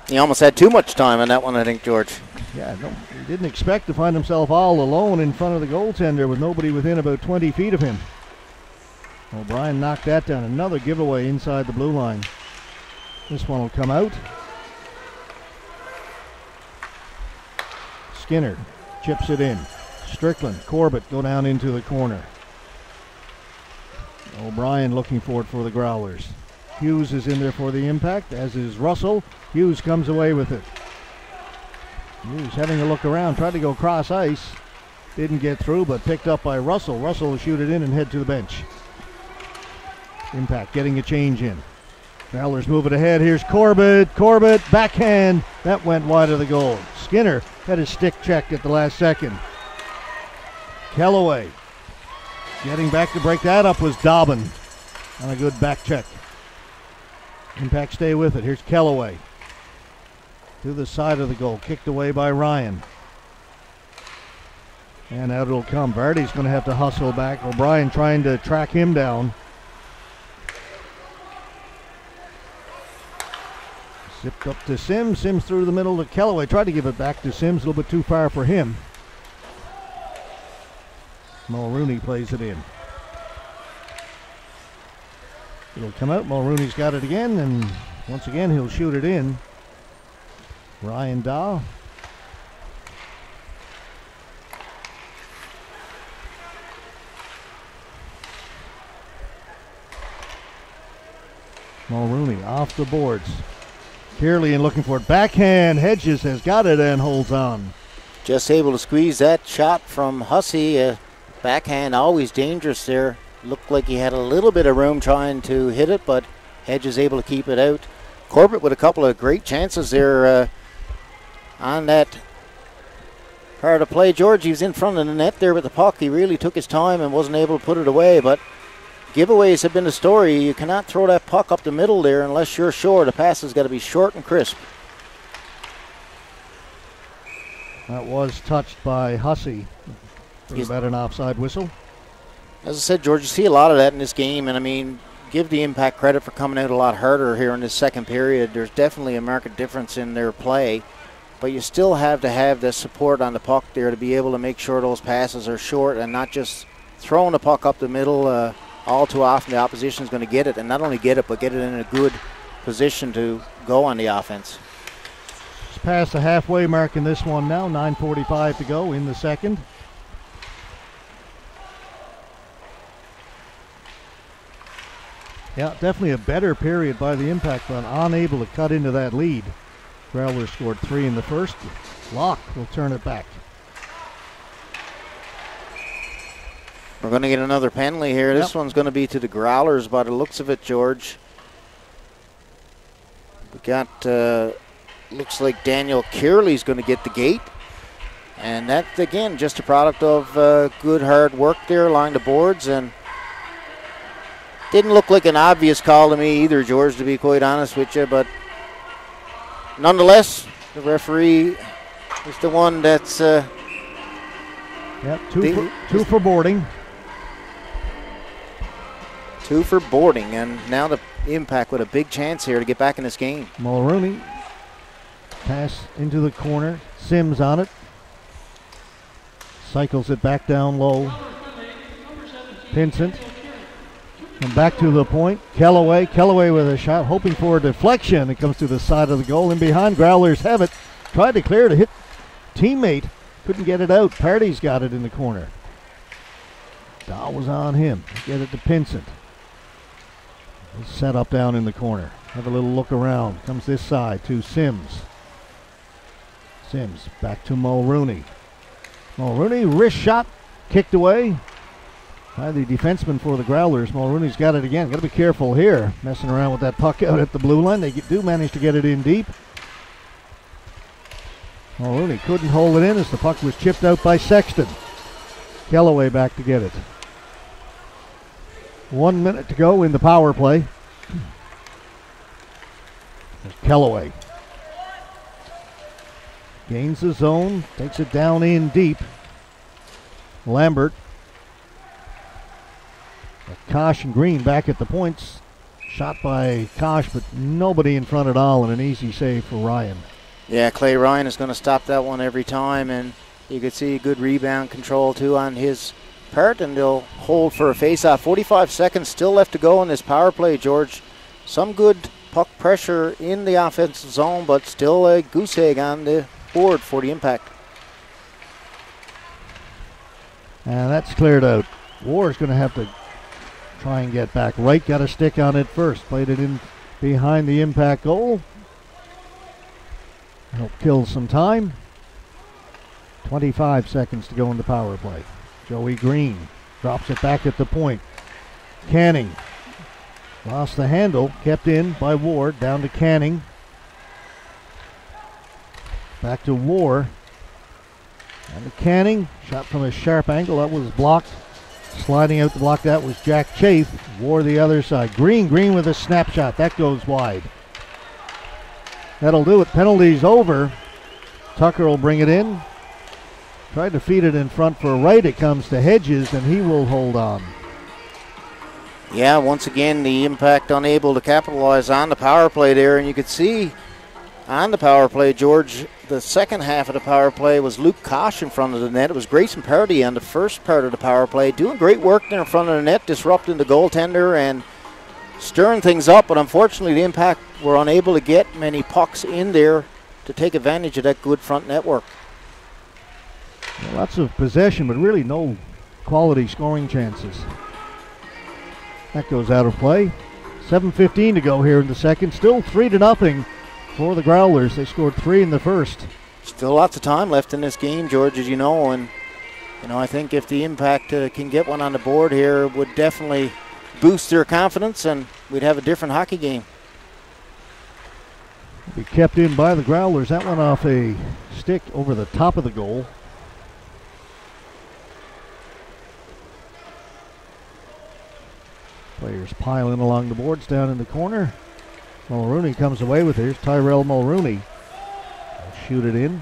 he almost had too much time on that one, I think, George. Yeah, no, he didn't expect to find himself all alone in front of the goaltender with nobody within about 20 feet of him. O'Brien knocked that down. Another giveaway inside the blue line. This one will come out. Skinner chips it in. Strickland, Corbett go down into the corner. O'Brien looking for it for the Growlers. Hughes is in there for the Impact, as is Russell. Hughes comes away with it. Hughes having a look around, tried to go cross ice. Didn't get through, but picked up by Russell. Russell will shoot it in and head to the bench. Impact getting a change in. Growlers move it ahead. Here's Corbett. Corbett, backhand. That went wide of the goal. Skinner had his stick checked at the last second. Kellaway getting back to break that up was Dobbin on a good back check. Impact stay with it. Here's Kellaway to the side of the goal. Kicked away by Ryan. And out it'll come. Vardy's going to have to hustle back. O'Brien trying to track him down. Zipped up to Sims. Sims through the middle to Kellaway. Tried to give it back to Sims. A little bit too far for him. Mulrooney plays it in. It'll come out. Mulrooney's got it again, and once again he'll shoot it in. Ryan Dahl. Mulrooney off the boards. Kirlian looking for it. Backhand. Hedges has got it and holds on. Just able to squeeze that shot from Hussey. backhand always dangerous there. Looked like he had a little bit of room trying to hit it, but Hedges able to keep it out. Corbett with a couple of great chances there on that part of play. George, he was in front of the net there with the puck. He really took his time and wasn't able to put it away, but giveaways have been the story. You cannot throw that puck up the middle there unless you're sure. The pass has got to be short and crisp. That was touched by Hussey. About an offside whistle. As I said, George, you see a lot of that in this game, and I mean, give the Impact credit for coming out a lot harder here in this second period. There's definitely a marked difference in their play, but you still have to have the support on the puck there to be able to make sure those passes are short and not just throwing the puck up the middle. All too often the opposition is going to get it, and not only get it, but get it in a good position to go on the offense. It's past the halfway mark in this one now, 9:45 to go in the second. Yeah, definitely a better period by the Impact, but unable to cut into that lead. Growlers scored 3 in the first. Locke will turn it back. We're going to get another penalty here. This Yep. one's going to be to the Growlers by the looks of it, George. We got, looks like Daniel Kearley's going to get the gate. And that's, again, just a product of good hard work there along the boards. And didn't look like an obvious call to me either, George, to be quite honest with you. But nonetheless, the referee is the one that's... Yep, two for boarding. 2 for boarding, and now the Impact with a big chance here to get back in this game. Mulrooney. Pass into the corner. Sims on it. Cycles it back down low. Pinsent. And back to the point. Kellaway. Kellaway with a shot, hoping for a deflection. It comes to the side of the goal. In behind, Growlers have it. Tried to clear to hit teammate. Couldn't get it out. Pardy's got it in the corner. Dahl was on him. Get it to Pinsent. Set up down in the corner. Have a little look around. Comes this side to Sims. Sims back to Mulrooney. Mulrooney, wrist shot. Kicked away by the defenseman for the Growlers. Mulrooney's got it again. Got to be careful here. Messing around with that puck out at the blue line. They do manage to get it in deep. Mulrooney couldn't hold it in as the puck was chipped out by Sexton. Kellaway back to get it. 1 minute to go in the power play. There's Kellaway. Gains the zone, takes it down in deep. Lambert. Kosh and Green back at the points. Shot by Kosh, but nobody in front at all, and an easy save for Ryan. Yeah, Clay Ryan is going to stop that one every time, and you could see good rebound control too on his part, and they'll hold for a face-off. 45 seconds still left to go in this power play, George. Some good puck pressure in the offensive zone, but still a goose egg on the board for the Impact. And that's cleared out. War's going to have to try and get back. Wright got a stick on it first. Played it in behind the Impact goal. Help kill some time. 25 seconds to go in the power play. Joey Green drops it back at the point. Canning lost the handle, kept in by Ward, down to Canning. Back to War. And to Canning, shot from a sharp angle, that was blocked. Sliding out to block that was Jack Chafe. War the other side. Green with a snapshot, that goes wide. That'll do it, penalty's over. Tucker will bring it in. Tried to feed it in front for Wright. It comes to Hedges, and he will hold on. Yeah, once again, the Impact unable to capitalize on the power play there. And you could see on the power play, George, the second half of the power play was Luke Kosh in front of the net. It was Grayson Pardy on the first part of the power play, doing great work there in front of the net, disrupting the goaltender and stirring things up. But unfortunately, the Impact were unable to get many pucks in there to take advantage of that good front network. Lots of possession, but really no quality scoring chances. That goes out of play. 7:15 to go here in the second. Still 3-0 for the Growlers. They scored 3 in the first. Still lots of time left in this game, George, as you know, and I think if the Impact can get one on the board here, it would definitely boost their confidence, and we'd have a different hockey game. Be kept in by the Growlers. That went off a stick over the top of the goal. Players piling along the boards down in the corner. Mulrooney comes away with it. Here's Tyrell Mulrooney. Shoot it in.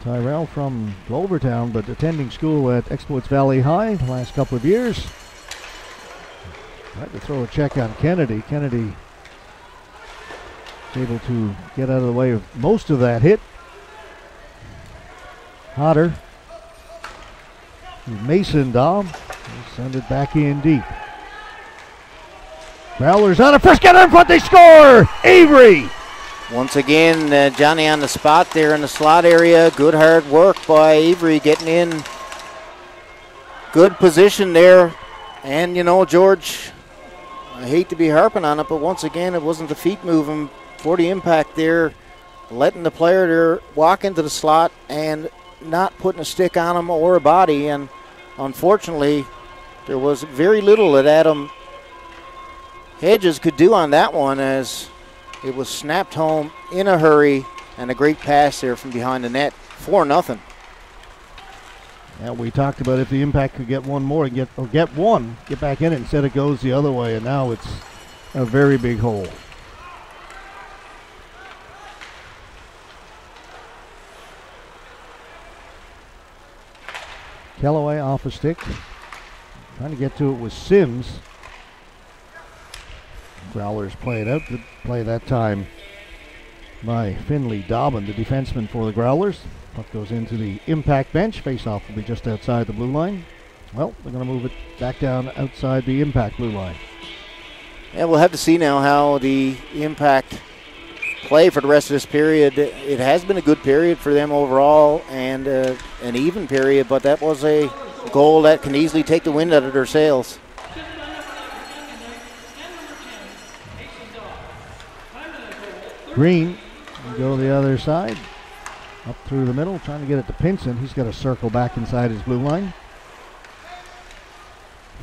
Tyrell from Glovertown, but attending school at Exploits Valley High the last couple of years. Tried to throw a check on Kennedy. Kennedy was able to get out of the way of most of that hit. Hodder. Mason Dahm. Send it back in deep. Growlers on a first, get in front, they score! Avery! Once again, Johnny on the spot there in the slot area. Good hard work by Avery getting in. Good position there. And, George, I hate to be harping on it, but once again, it wasn't the feet moving for the Impact there. Letting the player there walk into the slot and not putting a stick on him or a body. And unfortunately, there was very little that Adam Hedges could do on that one, as it was snapped home in a hurry, and a great pass there from behind the net. 4-0. Yeah, we talked about if the Impact could get one more, get back in it. Instead it goes the other way, and now it's a very big hole. Kellaway off a stick. Trying to get to it with Sims. Growlers play it out. Good play that time by Finley Dobbin, the defenseman for the Growlers. Puck goes into the Impact bench. Face-off will be just outside the blue line. Well, they're going to move it back down outside the Impact blue line. Yeah, we'll have to see now how the Impact play for the rest of this period. It has been a good period for them overall, and an even period, but that was a goal that can easily take the wind out of their sails. Green will go the other side, up through the middle, trying to get it to Pinson. He's got to circle back inside his blue line.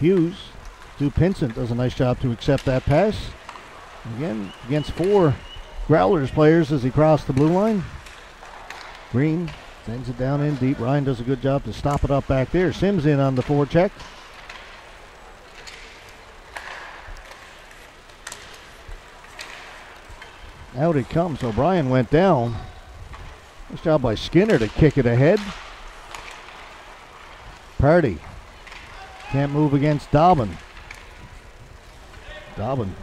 Hughes to Pinson, does a nice job to accept that pass. Again, against 4 Growlers players as he crossed the blue line. Green sends it down in deep. Ryan does a good job to stop it up back there. Sims in on the forecheck. Out it comes. O'Brien went down. Nice job by Skinner to kick it ahead. Party can't move against Dobbin. Dobbin,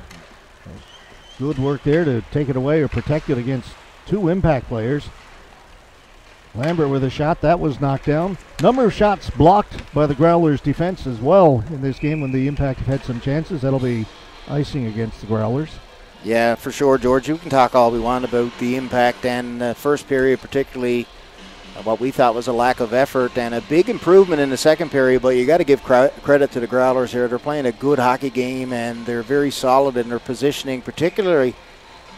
good work there to take it away or protect it against 2 Impact players. Lambert with a shot. That was knocked down. Number of shots blocked by the Growlers defense as well in this game when the Impact have had some chances. That'll be icing against the Growlers. Yeah, for sure, George. You can talk all we want about the Impact and first period, particularly what we thought was a lack of effort and a big improvement in the second period, but you got to give credit to the Growlers here. They're playing a good hockey game, and they're very solid in their positioning, particularly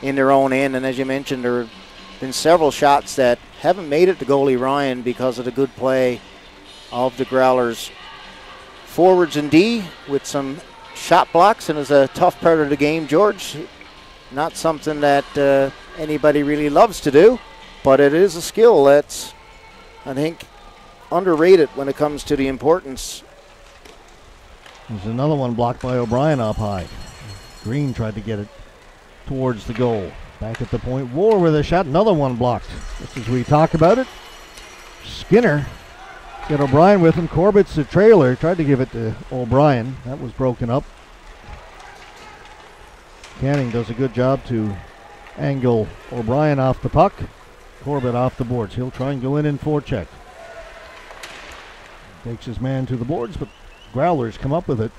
in their own end. And as you mentioned, there have been several shots that haven't made it to goalie Ryan because of the good play of the Growlers forwards and D with some shot blocks, and it's a tough part of the game, George. Not something that anybody really loves to do, but it is a skill that's, I think, underrated when it comes to the importance. There's another one blocked by O'Brien up high. Green tried to get it towards the goal. Back at the point, War with a shot, another one blocked. Just as we talk about it, Skinner got O'Brien with him. Corbett's the trailer, tried to give it to O'Brien. That was broken up. Canning does a good job to angle O'Brien off the puck. Corbett off the boards. He'll try and go in forecheck. Takes his man to the boards, but Growlers come up with it.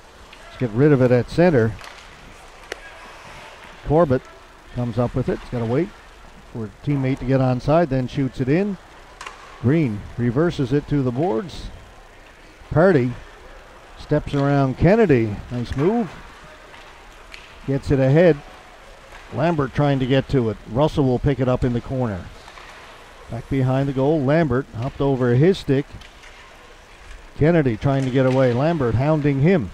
Let's get rid of it at center. Corbett comes up with it. He's got to wait for a teammate to get onside, then shoots it in. Green reverses it to the boards. Party steps around Kennedy. Nice move. Gets it ahead. Lambert trying to get to it. Russell will pick it up in the corner. Back behind the goal, Lambert hopped over his stick. Kennedy trying to get away. Lambert hounding him.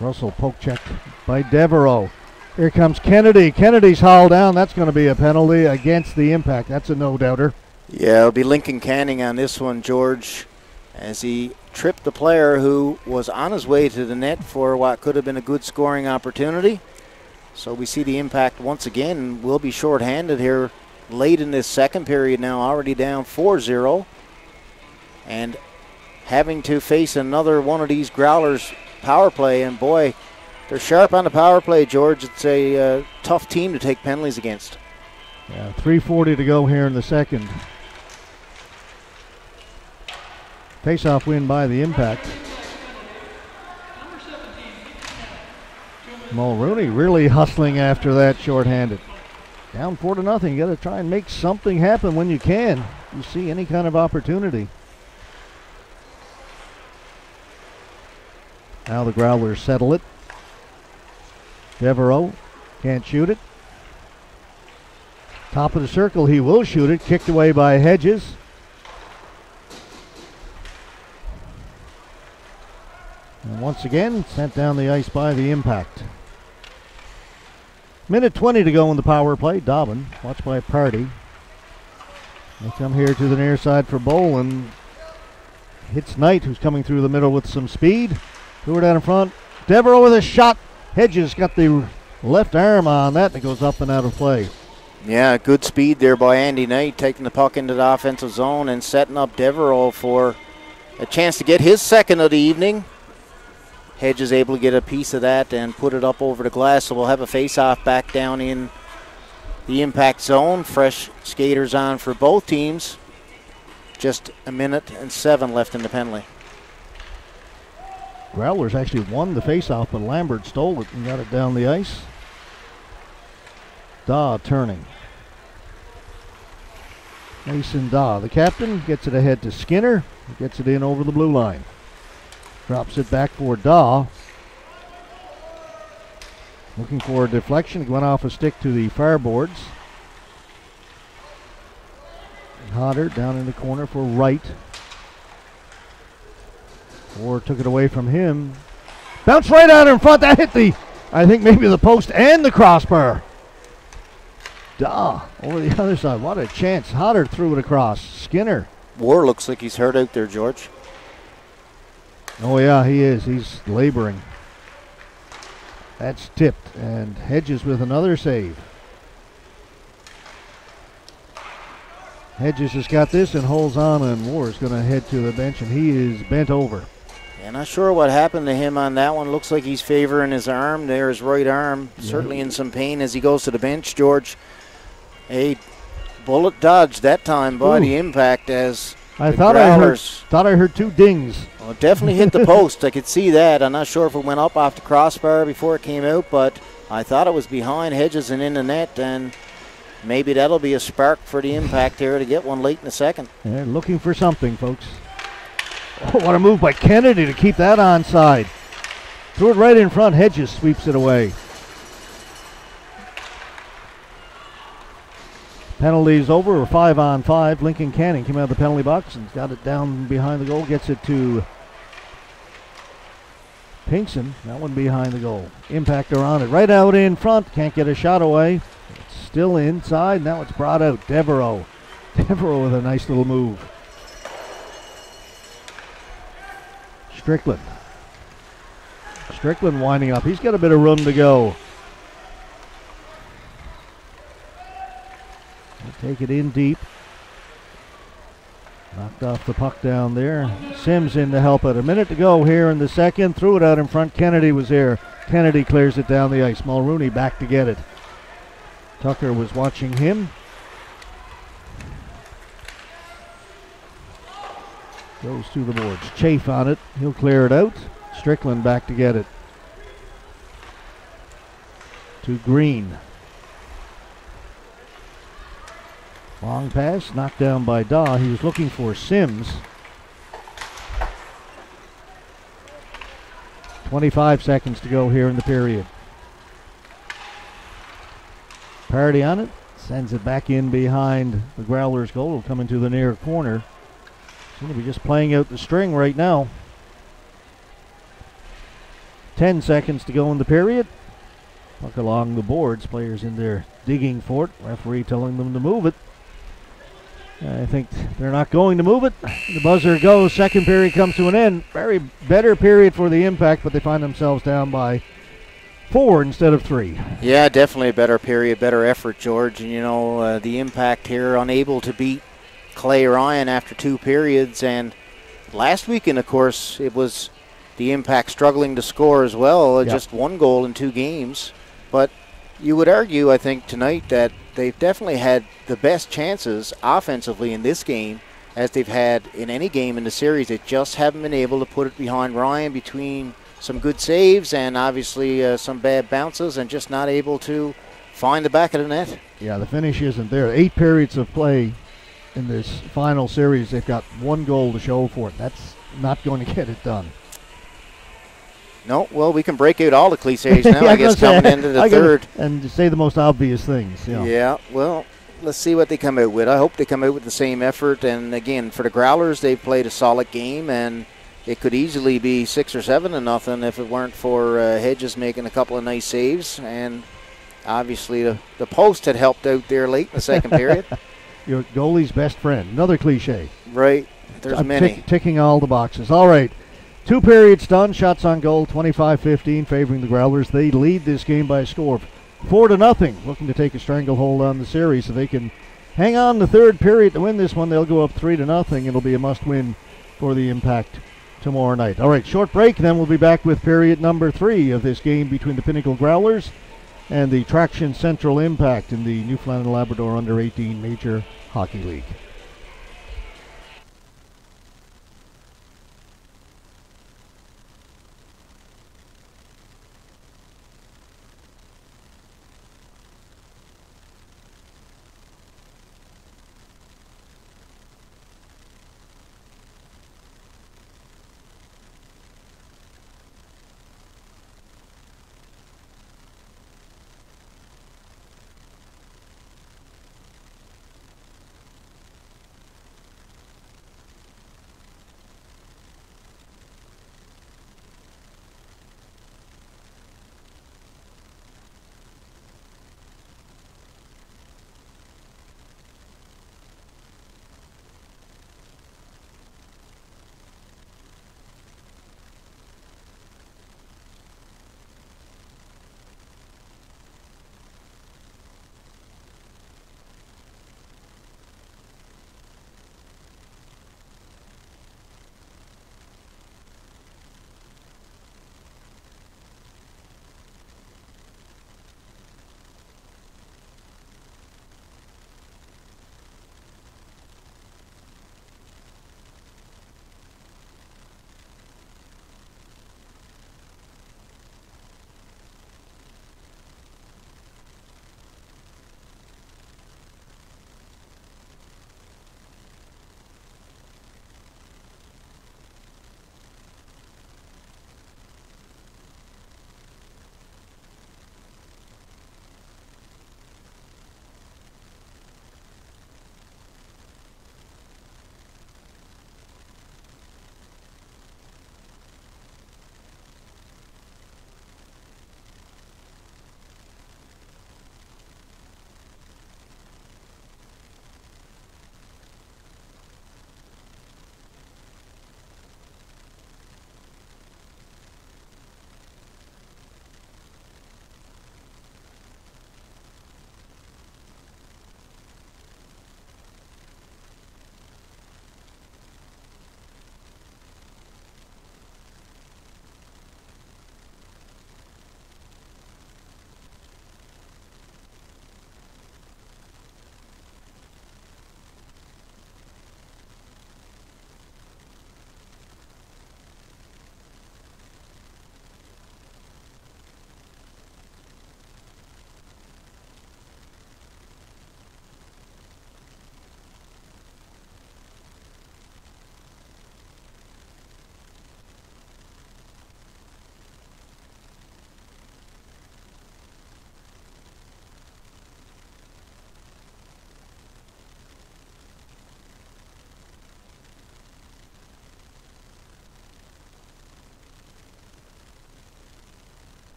Russell poke checked by Devereaux. Here comes Kennedy. Kennedy's hauled down. That's going to be a penalty against the Impact. That's a no-doubter. Yeah, it'll be Lincoln Canning on this one, George, as he tripped the player who was on his way to the net for what could have been a good scoring opportunity. So we see the Impact once again will be shorthanded here late in this second period now, already down 4-0. And having to face another one of these Growlers power play, and boy, they're sharp on the power play, George. It's a tough team to take penalties against. Yeah, 3:40 to go here in the second. Face-off win by the Impact. Mulrooney really hustling after that shorthanded. Down 4-0. You got to try and make something happen when you can. You see any kind of opportunity. Now the Growlers settle it. Devereaux can't shoot it. Top of the circle, he will shoot it. Kicked away by Hedges. And once again, sent down the ice by the Impact. Minute 20 to go in the power play. Dobbin, watched by Party. They come here to the near side for Boland. Hits Knight, who's coming through the middle with some speed. Threw it out in front. Devereaux with a shot. Hedges got the left arm on that, and it goes up and out of play. Yeah, good speed there by Andy Knight, taking the puck into the offensive zone and setting up Devereaux for a chance to get his second of the evening. Hedges able to get a piece of that and put it up over the glass, so we'll have a face-off back down in the Impact zone. Fresh skaters on for both teams. Just a minute and 7 left in the penalty. Growlers actually won the face-off, but Lambert stole it and got it down the ice. Daw turning. Mason Daw, the captain, gets it ahead to Skinner. Gets it in over the blue line. Drops it back for Daw. Looking for a deflection. It went off a stick to the far boards. Hodder down in the corner for Wright. Or took it away from him. Bounced right out in front. That hit the, I think maybe the post and the crossbar. Daw over the other side. What a chance. Hodder threw it across. Skinner. War looks like he's hurt out there, George. Oh yeah, he is. He's laboring. That's tipped. And Hedges with another save. Hedges has got this and holds on, and Moore is going to head to the bench, and he is bent over. Yeah, not sure what happened to him on that one. Looks like he's favoring his arm there, his right arm. Yeah. Certainly in some pain as he goes to the bench, George. A bullet dodge that time by the Impact as I thought I heard two dings. Well, it definitely hit the post. I could see that. I'm not sure if it went up off the crossbar before it came out, but I thought it was behind Hedges and in the net, and maybe that'll be a spark for the Impact here to get one late in the second. They're looking for something, folks. Oh, what a move by Kennedy to keep that onside. Threw it right in front. Hedges sweeps it away. Penalties over, 5-on-5. Lincoln Canning came out of the penalty box and got it down behind the goal. Gets it to Pinkson. That one behind the goal. Impact are on it. Right out in front. Can't get a shot away. It's still inside. Now it's brought out. Devereaux. Devereaux with a nice little move. Strickland. Strickland winding up. He's got a bit of room to go. Take it in deep. Knocked off the puck down there. Sims in to help it. A minute to go here in the second. Threw it out in front. Kennedy was there. Kennedy clears it down the ice. Mulrooney back to get it. Tucker was watching him. Goes to the boards. Chafe on it. He'll clear it out. Strickland back to get it. To Green. Long pass, knocked down by Daw. He was looking for Sims. 25 seconds to go here in the period. Parity on it. Sends it back in behind the Growlers goal. It'll come into the near corner. Seem to be just playing out the string right now. 10 seconds to go in the period. Puck along the boards. Players in there digging for it. Referee telling them to move it. I think they're not going to move it. The buzzer goes. Second period comes to an end. Very better period for the Impact, but they find themselves down by 4 instead of 3. Yeah, definitely a better period, better effort, George. And, the Impact here unable to beat Clay Ryan after 2 periods. And last weekend, of course, it was the Impact struggling to score as well. Yep. Just 1 goal in 2 games. But you would argue, I think, tonight that they've definitely had the best chances offensively in this game as they've had in any game in the series. They just haven't been able to put it behind Ryan between some good saves and obviously some bad bounces, and just not able to find the back of the net. Yeah, the finish isn't there. 8 periods of play in this final series. They've got 1 goal to show for it. That's not going to get it done. No, well, we can break out all the cliches now, I guess, coming into the third. And say the most obvious things. Yeah, well, let's see what they come out with. I hope they come out with the same effort. And, again, for the Growlers, they've played a solid game, and it could easily be 6 or 7-0 if it weren't for Hedges making a couple of nice saves. And obviously the post had helped out there late in the second period. Your goalie's best friend. Another cliche. Right. There's many. Ticking all the boxes. All right. 2 periods done. Shots on goal, 25-15, favoring the Growlers. They lead this game by a score of 4-0. Looking to take a stranglehold on the series so they can hang on the third period to win this one. They'll go up 3-0. It'll be a must-win for the Impact tomorrow night. All right, short break, then we'll be back with period number 3 of this game between the Pinnacle Growlers and the Traction Central Impact in the Newfoundland and Labrador Under-18 Major Hockey League.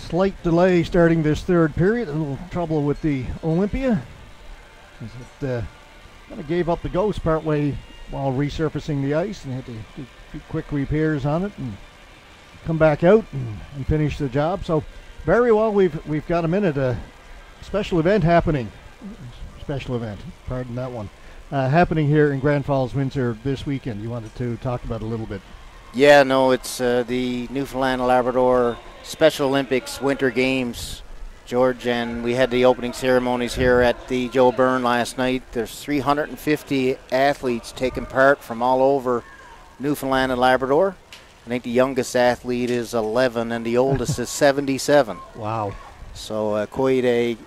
slight delay starting this third period. A little trouble with the Olympia. It kind of gave up the ghost partway while resurfacing the ice, and had to do quick repairs on it and come back out and finish the job. So very well, we've got a minute. A special event happening. Special event, pardon that one. Happening here in Grand Falls, Windsor this weekend. You wanted to talk about it a little bit. Yeah, no, it's the Newfoundland and Labrador Special Olympics Winter Games, George, and we had the opening ceremonies here at the Joe Byrne last night. There's 350 athletes taking part from all over Newfoundland and Labrador. I think the youngest athlete is 11 and the oldest is 77. Wow. So quite a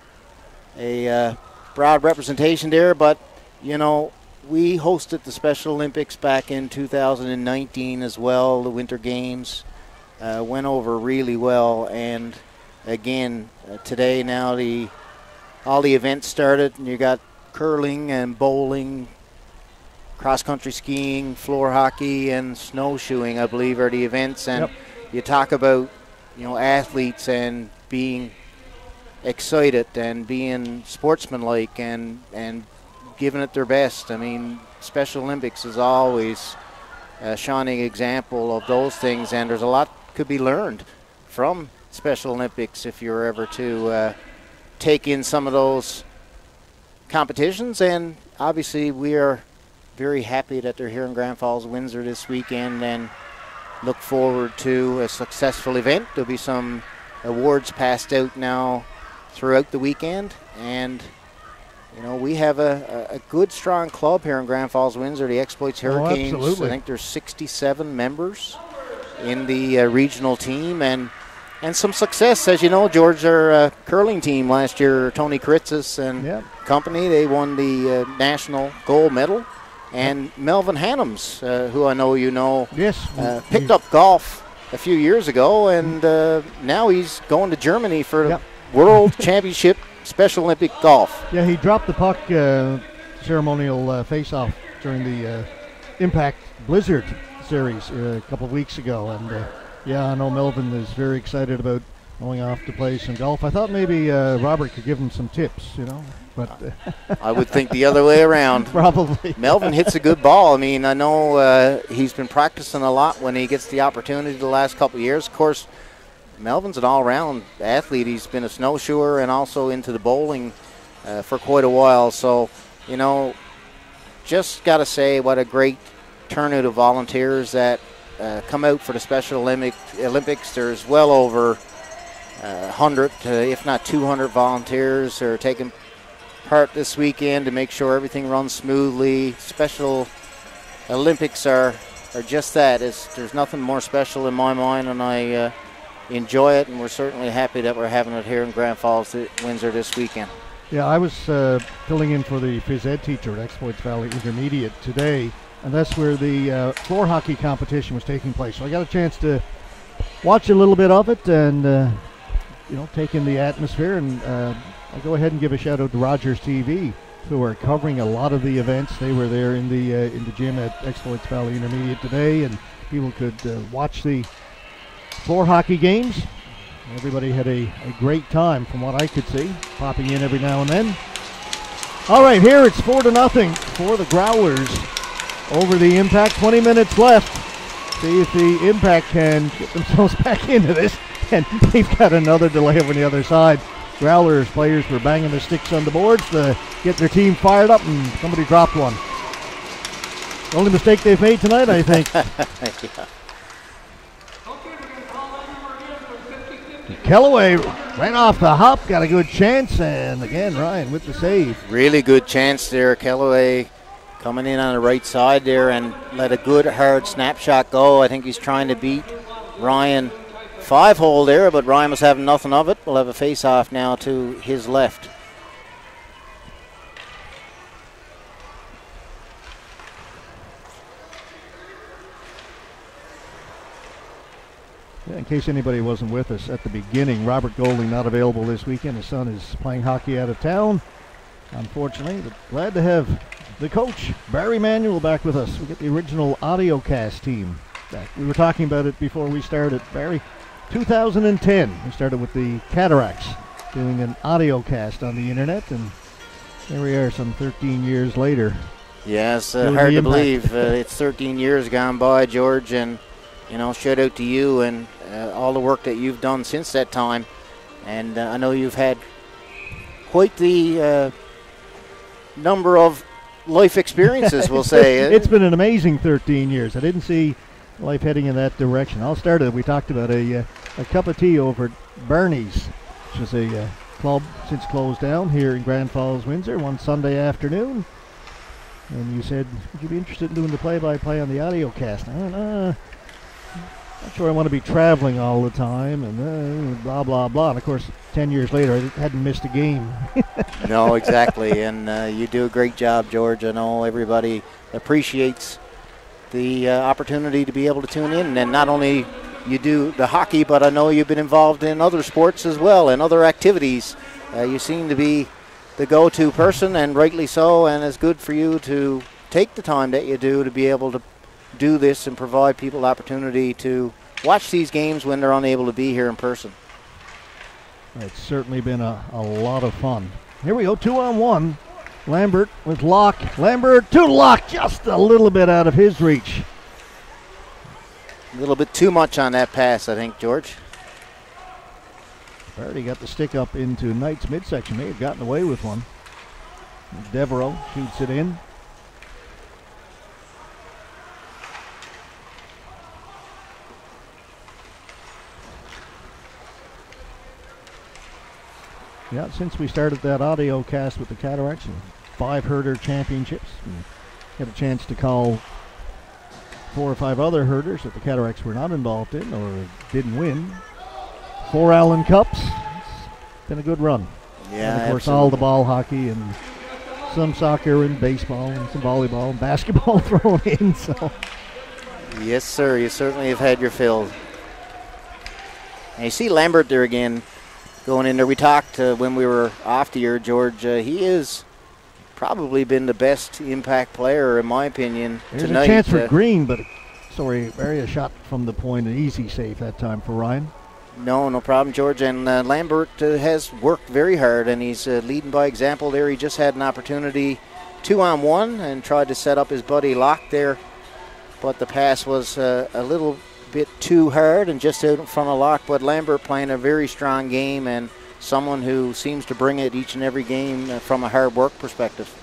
broad representation there, but you know, we hosted the Special Olympics back in 2019 as well. The Winter Games went over really well, and again today now all the events started, and you got curling and bowling, cross-country skiing, floor hockey, and snowshoeing, I believe, are the events. And you talk about, you know, athletes and being excited and being sportsmanlike and giving it their best. I mean, Special Olympics is always a shining example of those things, and there's a lot could be learned from Special Olympics if you're ever to take in some of those competitions. And obviously we are very happy that they're here in Grand Falls, Windsor this weekend, and look forward to a successful event. There'll be some awards passed out now throughout the weekend, and you know, we have a good, strong club here in Grand Falls, Windsor, the Exploits Hurricanes. Absolutely. I think there's 67 members in the regional team, and some success. As you know, George, our curling team last year, Tony Kritzis and company, they won the national gold medal. And Melvin Hannums, who I know you know, picked up golf a few years ago, and now he's going to Germany for the World Championship Special Olympic golf. Yeah, he dropped the puck ceremonial face-off during the Impact Blizzard series a couple of weeks ago, and I know Melvin is very excited about going off to play some golf. I thought maybe Robert could give him some tips, you know, but I would think the other way around. Probably. Melvin hits a good ball. I mean, I know he's been practicing a lot when he gets the opportunity the last couple of years. Of course, Melvin's an all-round athlete. He's been a snowshoer and also into the bowling for quite a while. So, you know, just got to say what a great turnout of volunteers that come out for the Special Olympics. There's well over 100, if not 200 volunteers are taking part this weekend to make sure everything runs smoothly. Special Olympics are just that. There's nothing more special in my mind, and I enjoy it, and we're certainly happy that we're having it here in Grand Falls, Windsor this weekend. Yeah, I was filling in for the phys ed teacher at Exploits Valley Intermediate today, and that's where the floor hockey competition was taking place. So I got a chance to watch a little bit of it and, you know, take in the atmosphere. And I'll go ahead and give a shout out to Rogers TV, who are covering a lot of the events. They were there in the gym at Exploits Valley Intermediate today, and people could watch the floor hockey games. Everybody had a great time from what I could see, popping in every now and then. All right, here it's 4-0 for the Growlers over the Impact. 20 minutes left. See if the Impact can get themselves back into this. And they've got another delay over on the other side. Growlers players were banging their sticks on the boards to get their team fired up, and somebody dropped one. The only mistake they've made tonight, I think. Kellaway right off the hop, got a good chance, and again Ryan with the save. Really good chance there. Kellaway coming in on the right side there and let a good hard snapshot go. I think he's trying to beat Ryan 5-hole there, but Ryan was having nothing of it. We'll have a face-off now to his left. Yeah, in case anybody wasn't with us at the beginning, Robert Golding not available this weekend. His son is playing hockey out of town, unfortunately, but glad to have the coach, Barry Manuel, back with us. We get the original audio cast team back. We were talking about it before we started. Barry, 2010, we started with the Cataracts, doing an audio cast on the internet, and there we are some 13 years later. Yes, hard to believe. It's 13 years gone by, George, and shout out to you and all the work that you've done since that time. And I know you've had quite the number of life experiences, we'll say. It's been an amazing 13 years. I didn't see life heading in that direction. All started, we talked about a cup of tea over at Bernie's, which is a club since closed down here in Grand Falls, Windsor, one Sunday afternoon. And you said, would you be interested in doing the play-by-play on the audio cast? Not sure I want to be traveling all the time, and blah, blah, blah. And, of course, 10 years later, I hadn't missed a game. No, exactly. And you do a great job, George. I know everybody appreciates the opportunity to be able to tune in. And not only you do the hockey, but I know you've been involved in other sports as well and other activities. You seem to be the go-to person, and rightly so, and it's good for you to take the time that you do to be able to do this and provide people opportunity to watch these games when they're unable to be here in person. It's certainly been a lot of fun. Here we go, 2-on-1. Lambert with Locke. Lambert to Locke, just a little bit out of his reach. A little bit too much on that pass, I think, George. Already got the stick up into Knight's midsection. May have gotten away with one. Devereaux shoots it in. Yeah, since we started that audio cast with the Cataracts and 5 herder championships, and had a chance to call 4 or 5 other herders that the Cataracts were not involved in or didn't win. 4 Allen Cups. It's been a good run. Yeah, and of course, absolutely. all the ball hockey and some soccer and baseball and some volleyball and basketball thrown in. So, yes, sir. You certainly have had your fill. And you see Lambert there again going in there. We talked when we were off the air, George. He is probably been the best impact player, in my opinion, there's tonight. A chance for Green, but sorry, area shot from the point, an easy save that time for Ryan. No problem, George. And Lambert has worked very hard, and he's leading by example there. He just had an opportunity 2-on-1 and tried to set up his buddy Locke there, but the pass was a little bit too hard and just out in front of Locke. But Lambert playing a very strong game and someone who seems to bring it each and every game from a hard work perspective.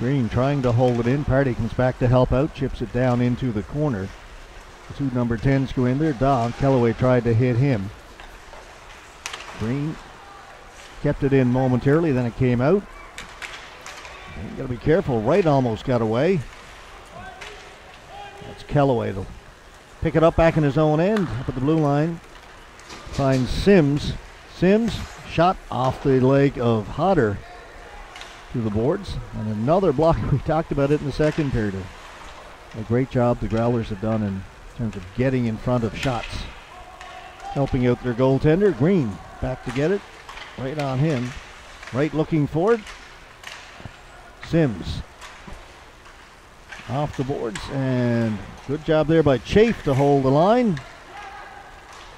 Green trying to hold it in. Party comes back to help out, chips it down into the corner. The 2 number 10s go in there. Kellaway tried to hit him. Green kept it in momentarily, then it came out. You gotta be careful. Wright almost got away. That's Kellaway. They'll pick it up back in his own end, up at the blue line. Finds Sims. Sims shot off the leg of Hodder to the boards, and another block. We talked about it in the second period. A great job the Growlers have done in terms of getting in front of shots, helping out their goaltender. Green back to get it, right on him. Right looking for it. Sims off the boards, and good job there by Chafe to hold the line.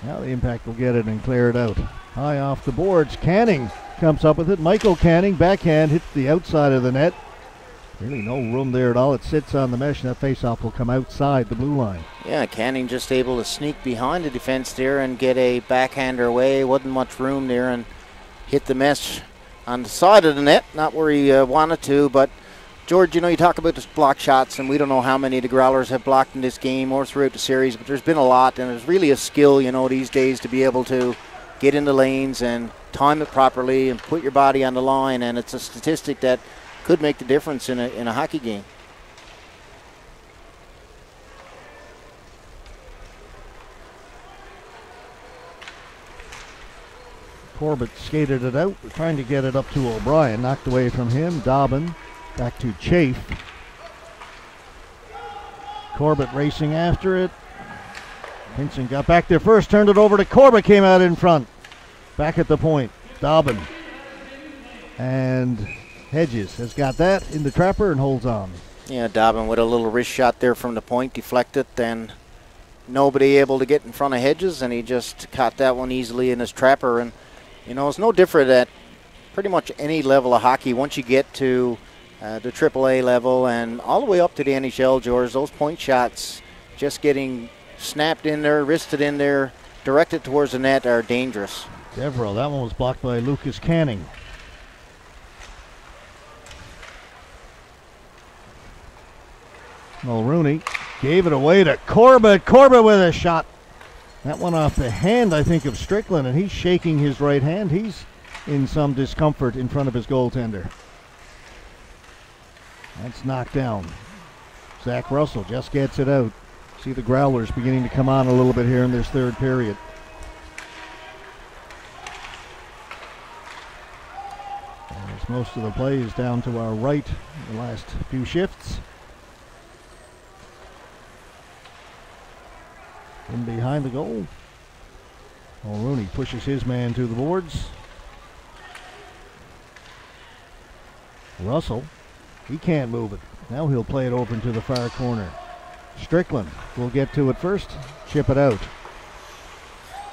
Now the Impact will get it and clear it out. High off the boards, Canning comes up with it. Michael Canning, backhand, hits the outside of the net. Really no room there at all. It sits on the mesh, and that faceoff will come outside the blue line. Yeah, Canning just able to sneak behind the defense there and get a backhander away. Wasn't much room there, and hit the mesh on the side of the net. Not where he wanted to, but George, you talk about the block shots, and we don't know how many the Growlers have blocked in this game or throughout the series, but there's been a lot, and it's really a skill, these days to be able to get in the lanes and time it properly and put your body on the line, and it's a statistic that could make the difference in a hockey game. Corbett skated it out. We're trying to get it up to O'Brien. Knocked away from him. Dobbin back to Chafe. Corbett racing after it. Pinson got back there first, turned it over to Corbett, came out in front. Back at the point, Dobbin. And Hedges has got that in the trapper and holds on. Yeah, Dobbin with a little wrist shot there from the point, deflected, and nobody able to get in front of Hedges, and he just caught that one easily in his trapper. And, you know, it's no different at pretty much any level of hockey. Once you get to the AAA level and all the way up to the NHL, George, those point shots just getting snapped in there, wristed in there, directed towards the net are dangerous. Devereaux, that one was blocked by Lucas Canning. Mulrooney gave it away to Corbett. Corbett with a shot. That one off the hand, I think, of Strickland, and he's shaking his right hand. He's in some discomfort in front of his goaltender. That's knocked down. Zach Russell just gets it out. See the Growlers beginning to come on a little bit here in this third period. As most of the play is down to our right in the last few shifts. In behind the goal. Mulrooney pushes his man to the boards. Russell, he can't move it. Now he'll play it over into the far corner. Strickland will get to it first, chip it out.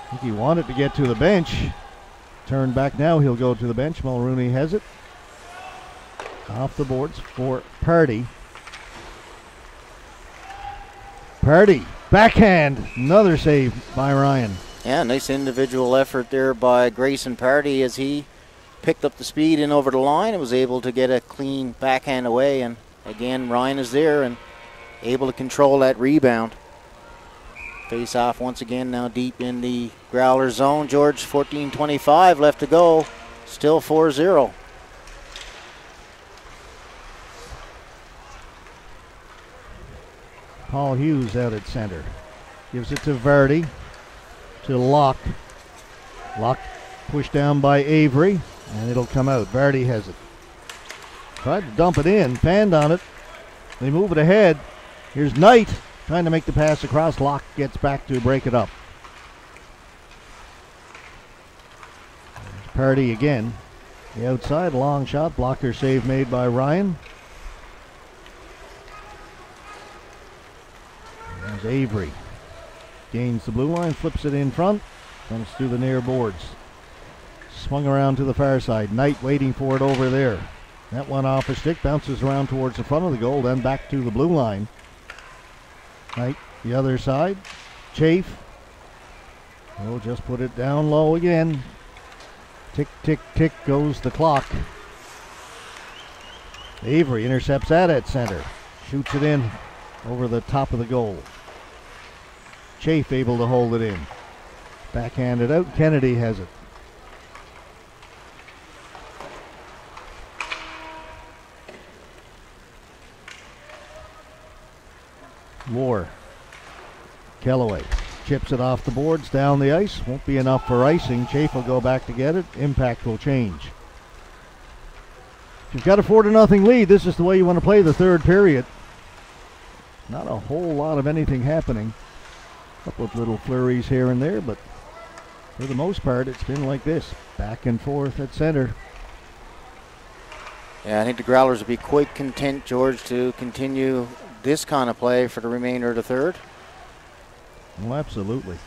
I think he wanted to get to the bench. Turn back now, he'll go to the bench. Mulrooney has it. Off the boards for Pardy. Pardy, backhand, another save by Ryan. Yeah, nice individual effort there by Grayson Pardy as he picked up the speed in over the line and was able to get a clean backhand away. And again, Ryan is there and able to control that rebound. Face off once again now deep in the Growler zone. George, 14:25 left to go. Still 4-0. Paul Hughes out at center. Gives it to Vardy. To Locke. Locke pushed down by Avery. And it'll come out. Vardy has it. Tried to dump it in. Fanned on it. They move it ahead. Here's Knight trying to make the pass across. Locke gets back to break it up. There's Pardy again. The outside, long shot. Blocker save made by Ryan. There's Avery. Gains the blue line, flips it in front. Comes through the near boards. Swung around to the far side. Knight waiting for it over there. That one off a stick, bounces around towards the front of the goal, then back to the blue line. Knight, the other side. Chafe. Oh, just put it down low again. Tick, tick, tick goes the clock. Avery intercepts that at center. Shoots it in over the top of the goal. Chafe able to hold it in. Backhanded out. Kennedy has it. War. Kellaway chips it off the boards, down the ice. Won't be enough for icing. Chafe will go back to get it. Impact will change. If you've got a 4-0 lead, this is the way you want to play the third period. Not a whole lot of anything happening. A couple of little flurries here and there, but for the most part, it's been like this. Back and forth at center. Yeah, I think the Growlers will be quite content, George, to continue this kind of play for the remainder of the third. Well, absolutely.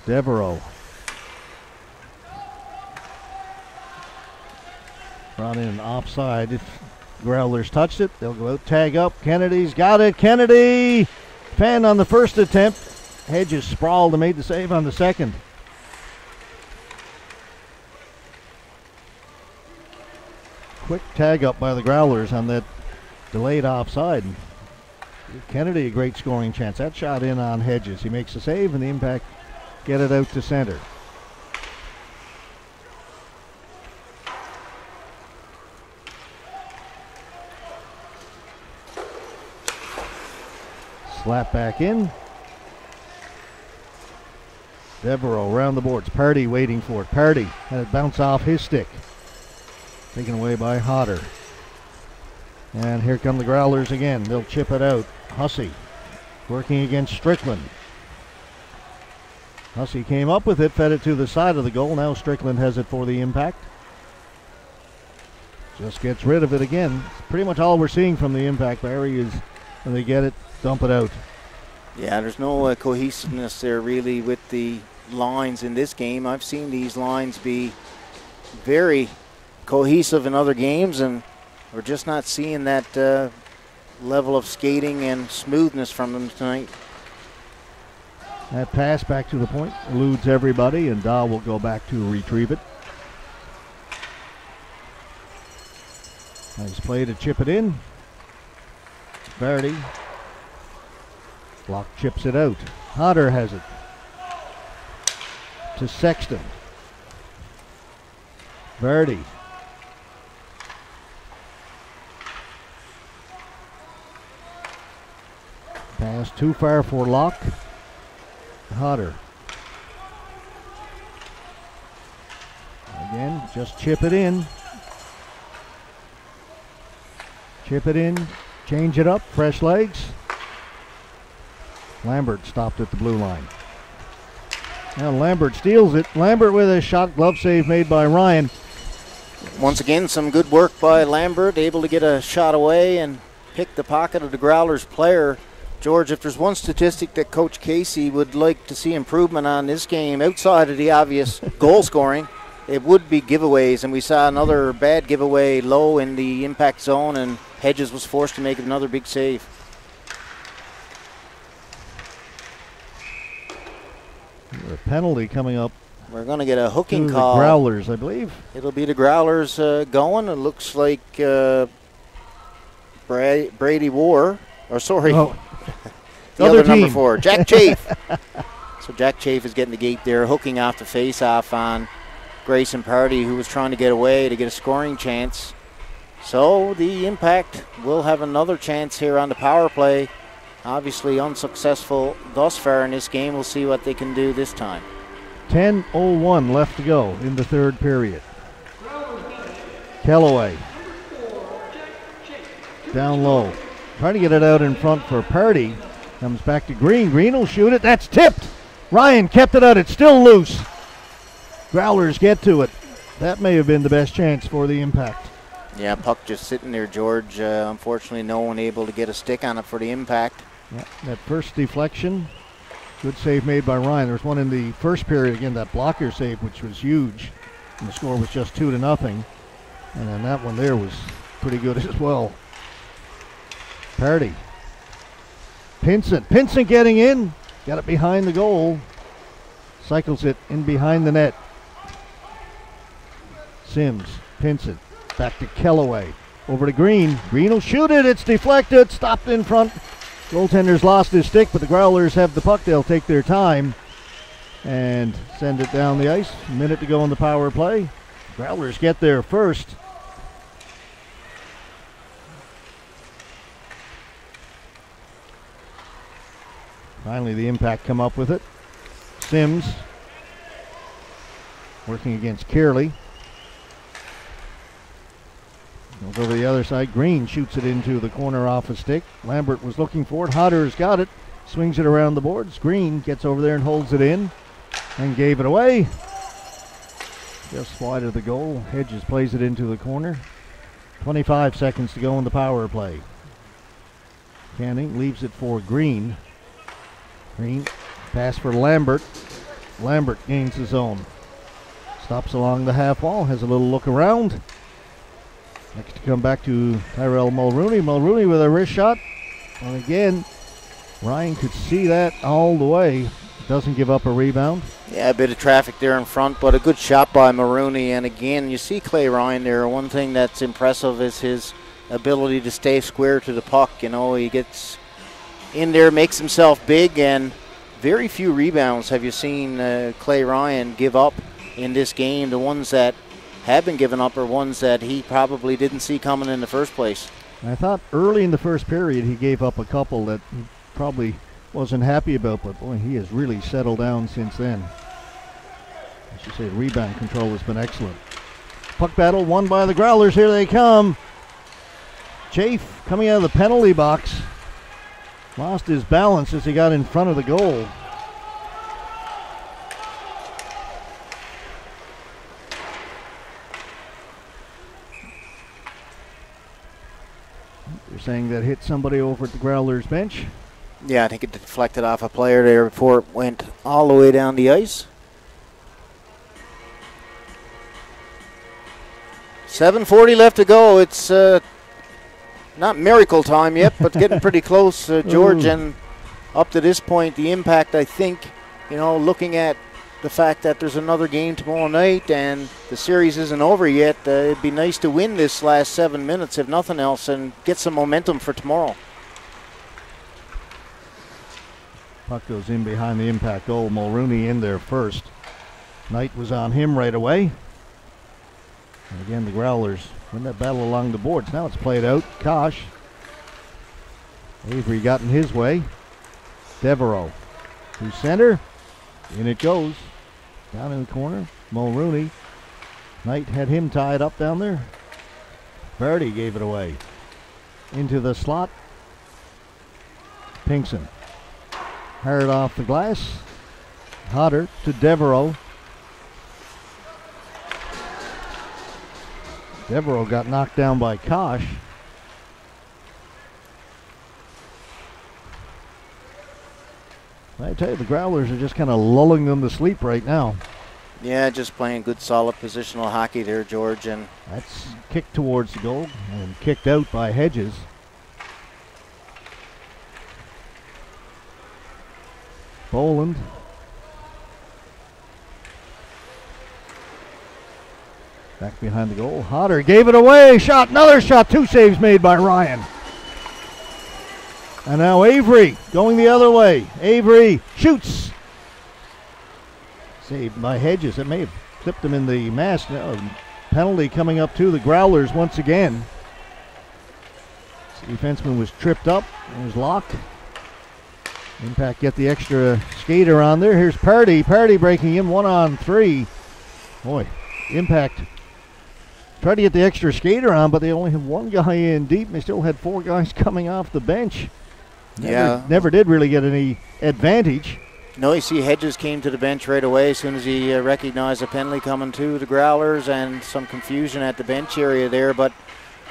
Devereaux. Brought in an offside. If Growlers touched it, they'll go out, tag up. Kennedy's got it. Kennedy! Fan on the first attempt. Hedges sprawled and made the save on the second. Quick tag up by the Growlers on that delayed offside. Kennedy a great scoring chance. That shot in on Hedges. He makes a save and the Impact get it out to center. Slap back in. Devereaux around the boards. Pardy waiting for it. Pardy had it bounce off his stick. Taken away by Hodder. And here come the Growlers again. They'll chip it out. Hussey working against Strickland. Hussey came up with it, fed it to the side of the goal. Now Strickland has it for the Impact. Just gets rid of it again. It's pretty much all we're seeing from the impact, Barry, is when they get it, dump it out. Yeah, there's no cohesiveness there really with the lines in this game. I've seen these lines be very cohesive in other games, and we're just not seeing that level of skating and smoothness from them tonight. That pass back to the point eludes everybody, and Dahl will go back to retrieve it. Nice play to chip it in. Verdi. Block chips it out. Hodder has it. To Sexton. Verdi. Pass too far for Locke. Hodder. Again, just chip it in. Chip it in, change it up, fresh legs. Lambert stopped at the blue line. Now Lambert steals it. Lambert with a shot glove save made by Ryan. Once again, some good work by Lambert, able to get a shot away and pick the pocket of the Growlers player. George, if there's one statistic that Coach Casey would like to see improvement on this game, outside of the obvious goal scoring, it would be giveaways. And we saw another bad giveaway low in the impact zone, and Hedges was forced to make another big save. A penalty coming up. We're going to get a hooking to call. The Growlers, I believe. It'll be the Growlers going. It looks like Brady War, or sorry, the other team. number 4, Jack Chafe. So Jack Chafe is getting the gate there, hooking off the face-off on Grayson Party, who was trying to get away to get a scoring chance. So the Impact will have another chance here on the power play. Obviously unsuccessful thus far in this game. We'll see what they can do this time. 10:01 left to go in the third period. Kellaway. Down low. Trying to get it out in front for Party. Comes back to Green. Green will shoot it. That's tipped. Ryan kept it out. It's still loose. Growlers get to it. That may have been the best chance for the Impact. Yeah, puck just sitting there, George. Unfortunately, no one able to get a stick on it for the Impact. Yeah, that first deflection, good save made by Ryan. There was one in the first period, again, that blocker save, which was huge. And the score was just 2-0. And then that one there was pretty good as well. Party. Pinson getting in. Got it behind the goal. Cycles it in behind the net. Sims, Pinson. Back to Kellaway. Over to Green. Green will shoot it. It's deflected. Stopped in front. Goaltender's lost his stick, but the Growlers have the puck. They'll take their time and send it down the ice. A minute to go in the power play. Growlers get there first. Finally, the Impact come up with it. Sims working against Kearley. Goes over the other side. Green shoots it into the corner off a stick. Lambert was looking for it. Hodder's got it. Swings it around the boards. Green gets over there and holds it in and gave it away. Just wide of the goal. Hedges plays it into the corner. 25 seconds to go in the power play. Canning leaves it for Green. Green pass for Lambert. Lambert gains his own. Stops along the half wall. Has a little look around. Next to come back to Tyrell Mulrooney. Mulrooney with a wrist shot. And again, Ryan could see that all the way. Doesn't give up a rebound. Yeah, a bit of traffic there in front, but a good shot by Mulrooney. And again, you see Clay Ryan there. One thing that's impressive is his ability to stay square to the puck. You know, he gets in there, makes himself big, and very few rebounds have you seen Clay Ryan give up in this game. The ones that have been given up are ones that he probably didn't see coming in the first place. I thought early in the first period he gave up a couple that he probably wasn't happy about, but boy, he has really settled down since then. I should say rebound control has been excellent. Puck battle won by the Growlers. Here they come. Chafe coming out of the penalty box. Lost his balance as he got in front of the goal. You're saying that hit somebody over at the Growlers bench? Yeah, I think it deflected off a player there before it went all the way down the ice. 7:40 left to go. It's not miracle time yet, but getting pretty close, George. And up to this point, the Impact, I think, looking at the fact that there's another game tomorrow night and the series isn't over yet, it'd be nice to win this last 7 minutes, if nothing else, and get some momentum for tomorrow. Puck goes in behind the Impact goal. Mulrooney in there first. Knight was on him right away. And again, the Growlers win that battle along the boards. Now it's played out. Kosh. Avery got in his way. Devereaux to center. In it goes. Down in the corner. Mulrooney. Knight had him tied up down there. Verdi gave it away. Into the slot. Pinkson. Hard off the glass. Hodder to Devereaux. Devereaux got knocked down by Kosh. I tell you, the Growlers are just kind of lulling them to sleep right now. Yeah, just playing good, solid positional hockey there, George. And that's kicked towards the goal and kicked out by Hedges. Boland. Back behind the goal. Hodder gave it away. Shot. Another shot. 2 saves made by Ryan. And now Avery going the other way. Avery shoots. Saved by Hedges. It may have clipped him in the mask. Penalty coming up to the Growlers once again. The defenseman was tripped up and was locked. Impact get the extra skater on there. Here's Pardy. Pardy breaking in 1-on-3. Boy, Impact tried to get the extra skater on, but they only had one guy in deep, and they still had 4 guys coming off the bench. Never did really get any advantage. No, you see Hedges came to the bench right away as soon as he recognized a penalty coming to the Growlers, and some confusion at the bench area there. But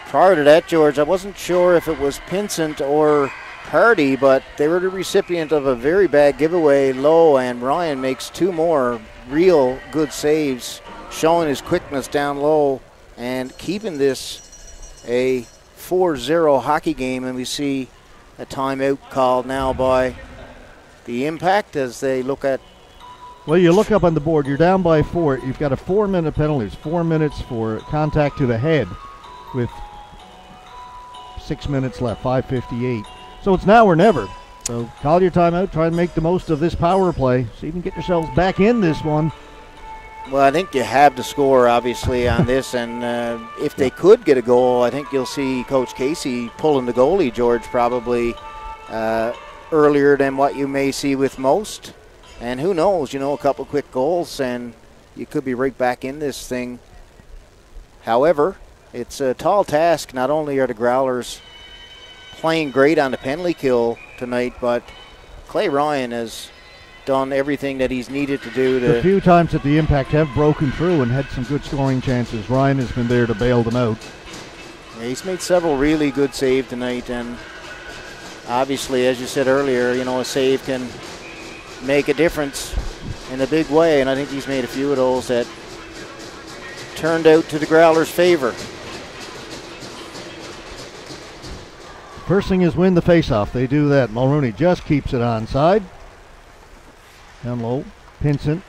prior to that, George, I wasn't sure if it was Pinsent or Pardy, but they were the recipient of a very bad giveaway low, and Ryan makes 2 more real good saves, showing his quickness down low and keeping this a 4-0 hockey game. And we see a timeout called now by the Impact as they look at. Well, you look up on the board, you're down by 4. You've got a 4-minute penalty. 4 minutes for contact to the head with 6 minutes left, 5:58. So it's now or never. So call your timeout, try and make the most of this power play. See if you can get yourselves back in this one. Well, I think you have to score, obviously, on this. And if they could get a goal, I think you'll see Coach Casey pulling the goalie, George, probably earlier than what you may see with most. And who knows, a couple quick goals, and you could be right back in this thing. However, it's a tall task. Not only are the Growlers playing great on the penalty kill tonight, but Clay Ryan has done everything that he's needed to do. The few times that the Impact have broken through and had some good scoring chances, Ryan has been there to bail them out. Yeah, he's made several really good saves tonight, and obviously, as you said earlier, a save can make a difference in a big way, and I think he's made a few of those that turned out to the Growlers' favor. First thing is win the faceoff. They do that. Mulrooney just keeps it onside. Down low. Pinsent.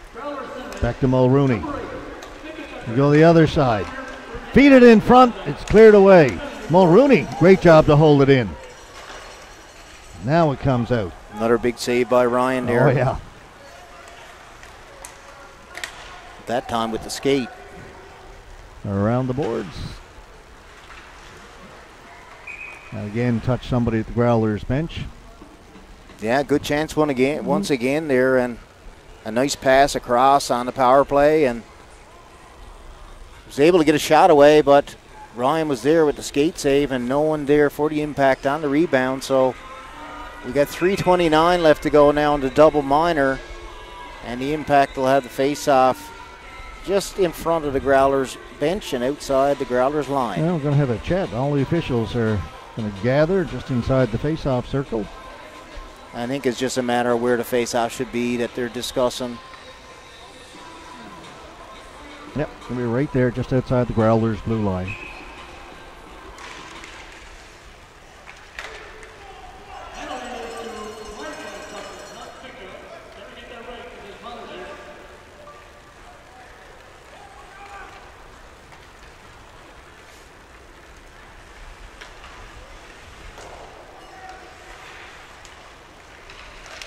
Back to Mulrooney. We go the other side. Feed it in front. It's cleared away. Mulrooney, great job to hold it in. Now it comes out. Another big save by Ryan there. Oh, yeah. That time with the skate. Around the boards. And again, touch somebody at the Growlers bench. Yeah, good chance once again there, and a nice pass across on the power play, and was able to get a shot away, but Ryan was there with the skate save and no one there for the Impact on the rebound. So we got 3:29 left to go now in the double minor, and the Impact will have the face-off just in front of the Growlers bench and outside the Growlers line. Well, we're going to have a chat. All the officials are going to gather just inside the face-off circle. I think it's just a matter of where the face-off should be that they're discussing. Yep, we're right there just outside the Growlers' blue line.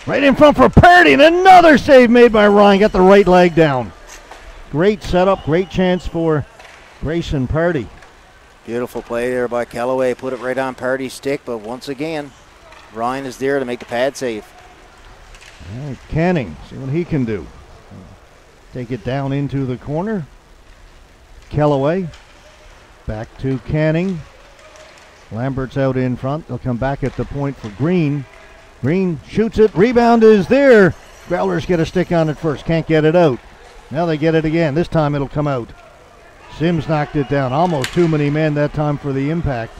Right in front for Purdy, and another save made by Ryan. Got the right leg down. Great setup, great chance for Grayson Purdy. Beautiful play there by Callaway. Put it right on Purdy's stick, but once again, Ryan is there to make the pad save. All right, Canning, see what he can do. Take it down into the corner. Callaway, back to Canning. Lambert's out in front. They'll come back at the point for Green. Green shoots it. Rebound is there. Growlers get a stick on it first. Can't get it out. Now they get it again. This time it'll come out. Sims knocked it down. Almost too many men that time for the impact.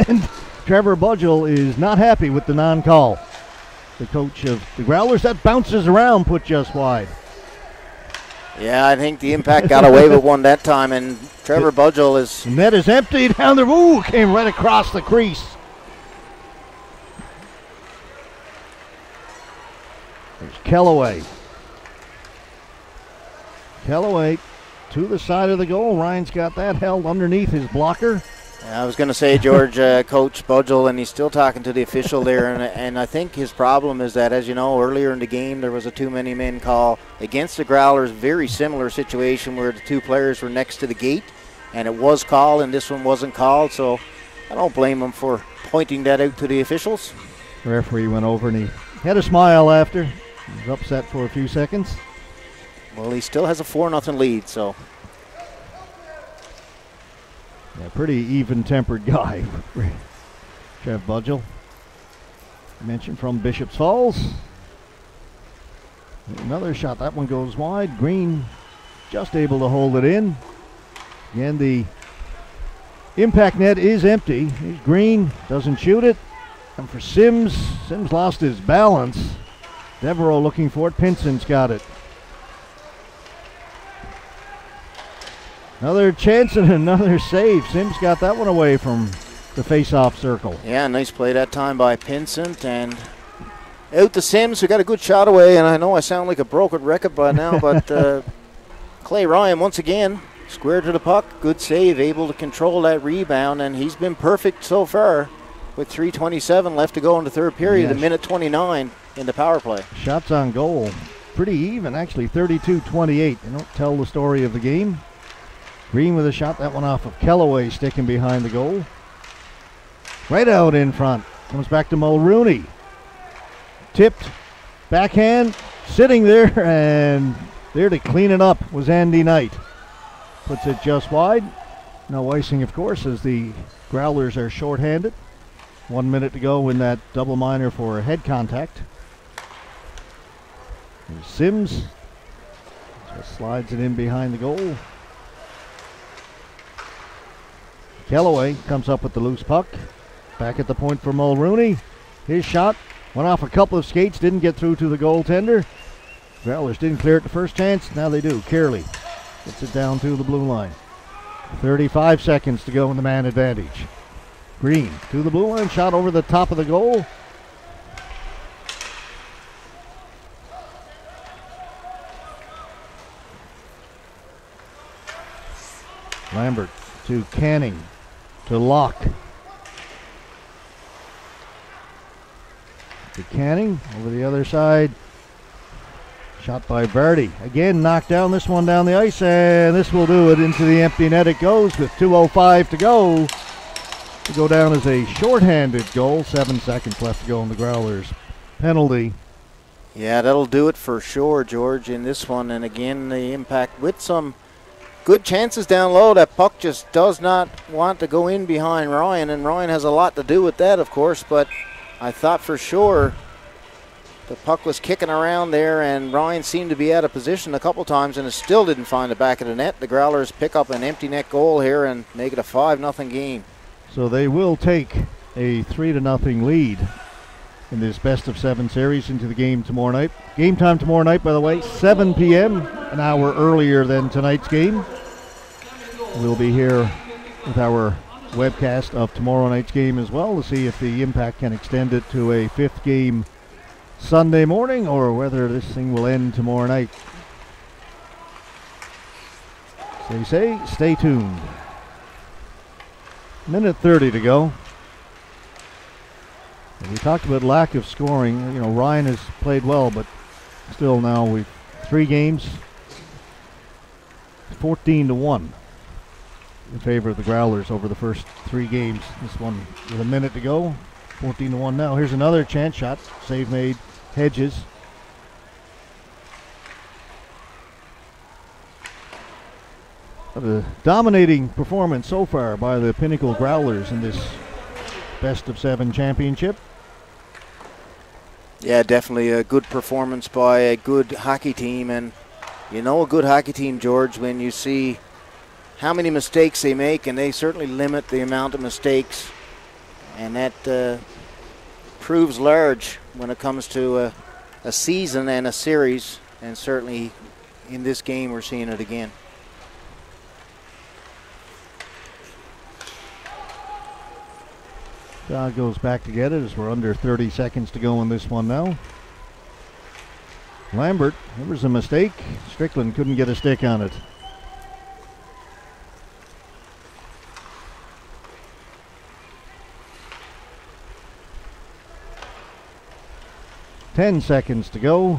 And Trevor Budgell is not happy with the non-call. The coach of the Growlers, that bounces around, put just wide. Yeah, I think the impact got away with one that time, and Trevor Budgell is... The net is empty down the... Ooh, came right across the crease. There's Callaway. Callaway to the side of the goal. Ryan's got that held underneath his blocker. I was going to say, George, Coach Budgell, and he's still talking to the official there, and I think his problem is that, as you know, earlier in the game there was a too many men call against the Growlers. Very similar situation where the two players were next to the gate, and it was called, and this one wasn't called, so I don't blame him for pointing that out to the officials. The referee went over and he had a smile after. He was upset for a few seconds. Well, he still has a 4-0 lead, so. Yeah, pretty even-tempered guy, Trev Budgell. Mentioned from Bishop's Falls. Another shot. That one goes wide. Green just able to hold it in. Again, the impact net is empty. Here's Green, doesn't shoot it. And for Sims, Sims lost his balance. Devereaux looking for it. Pinson's got it. Another chance and another save. Sims got that one away from the face-off circle. Yeah, nice play that time by Pinsent, and out to Sims, who got a good shot away, and I know I sound like a broken record by now, but Clay Ryan once again square to the puck. Good save, able to control that rebound, and he's been perfect so far with 3:27 left to go in the third period, Yes. a minute 29 in the power play. Shots on goal. Pretty even, actually, 32-28. They don't tell the story of the game. Green with a shot, that one off of Callaway, sticking behind the goal. Right out in front. Comes back to Mulrooney. Tipped, backhand, sitting there, and there to clean it up was Andy Knight. Puts it just wide. No icing, of course, as the Growlers are shorthanded. 1 minute to go in that double minor for head contact. There's Sims. Just slides it in behind the goal. Callaway comes up with the loose puck. Back at the point for Mulrooney. His shot went off a couple of skates, didn't get through to the goaltender. Growlers didn't clear it the first chance. Now they do. Carey gets it down to the blue line. 35 seconds to go in the man advantage. Green to the blue line, shot over the top of the goal. Lambert to Canning. To Locke. To Canning, over the other side. Shot by Vardy. Again, knocked down this one down the ice, and this will do it. Into the empty net it goes with 2:05 to go. To go down as a shorthanded goal. 7 seconds left to go in the Growlers. Penalty. Yeah, that'll do it for sure, George, in this one. And again, the impact with some good chances down low. That puck just does not want to go in behind Ryan, and Ryan has a lot to do with that, of course, but I thought for sure the puck was kicking around there, and Ryan seemed to be out of position a couple times, and it still didn't find the back of the net. The Growlers pick up an empty net goal here and make it a 5-0 game. So they will take a 3-0 lead in this best-of-7 series into the game tomorrow night. Game time tomorrow night, by the way, 7 p.m., an hour earlier than tonight's game. We'll be here with our webcast of tomorrow night's game as well to see if the Impact can extend it to a 5th game Sunday morning or whether this thing will end tomorrow night. So they say, stay tuned. Minute 30 to go. And we talked about lack of scoring. You know, Ryan has played well, but still now we've 3 games, 14-1 in favor of the Growlers over the first 3 games. This one with a minute to go, 14-1 now. Here's another chance shot, save made, Hedges. But a dominating performance so far by the Pinnacle Growlers in this best-of-7 championship. Yeah, definitely a good performance by a good hockey team. And you know a good hockey team, George, when you see how many mistakes they make, and they certainly limit the amount of mistakes. And that proves large when it comes to a season and a series. And certainly in this game we're seeing it again. Dodd goes back to get it as we're under 30 seconds to go in this one now. Lambert, there was a mistake. Strickland couldn't get a stick on it. Ten seconds to go.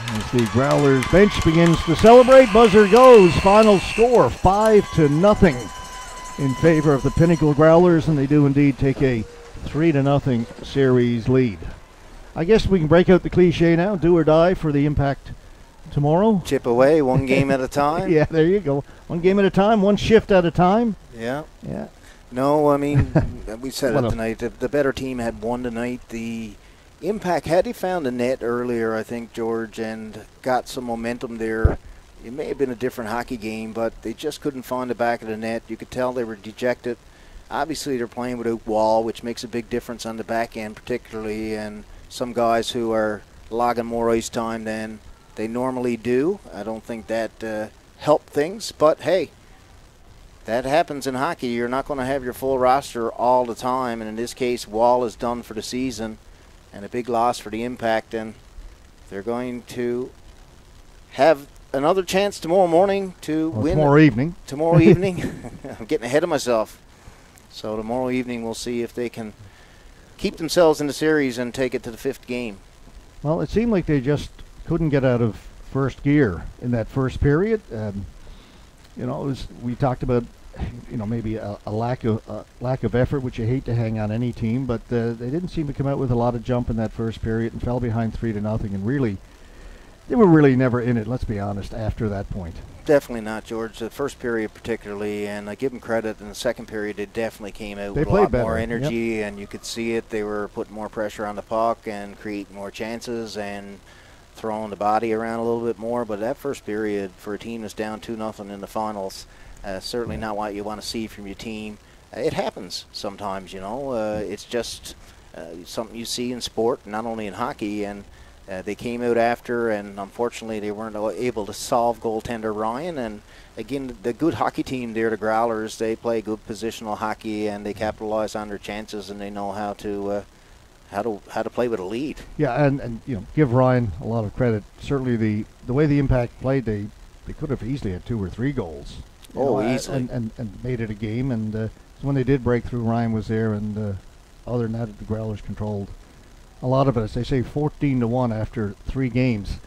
As the Growlers bench begins to celebrate, buzzer goes. Final score 5-0 in favor of the Pinnacle Growlers, and they do indeed take a 3-0 series lead. I guess we can break out the cliche now, do or die for the Impact tomorrow. Chip away, one game at a time. Yeah, there you go. One game at a time, one shift at a time. Yeah. Yeah. No, I mean, we said it tonight. The better team had won tonight. The Impact, had he found a net earlier, I think, George, and got some momentum there, it may have been a different hockey game, but they just couldn't find the back of the net. You could tell they were dejected. Obviously, they're playing without Wall, which makes a big difference on the back end particularly, and some guys who are logging more ice time than they normally do. I don't think that helped things, but hey, that happens in hockey. You're not going to have your full roster all the time, and in this case, Wall is done for the season. And a big loss for the Impact, and they're going to have another chance tomorrow morning to win. Tomorrow evening. Tomorrow evening. I'm getting ahead of myself. So tomorrow evening we'll see if they can keep themselves in the series and take it to the 5th game. Well, it seemed like they just couldn't get out of first gear in that first period. You know, we talked about, you know, maybe a lack of effort, which you hate to hang on any team, but they didn't seem to come out with a lot of jump in that first period and fell behind 3-0, and really, they were really never in it, let's be honest, after that point. Definitely not, George. The first period particularly, and I give them credit, in the second period they definitely came out with a lot more energy, and you could see it. They were putting more pressure on the puck and creating more chances and throwing the body around a little bit more, but that first period for a team that's down 2-0 in the finals, certainly not what you want to see from your team. It happens sometimes, you know. It's just something you see in sport, not only in hockey. And they came out after, and unfortunately they weren't able to solve goaltender Ryan. And again, the good hockey team there, the Growlers, they play good positional hockey, and they capitalize on their chances, and they know how to play with a lead. Yeah, and you know, give Ryan a lot of credit. Certainly the way the Impact played, they could have easily had 2 or 3 goals. Easily. And made it a game. And so when they did break through, Ryan was there. And other than that, the Growlers controlled a lot of it. As they say, 14-1 after 3 games.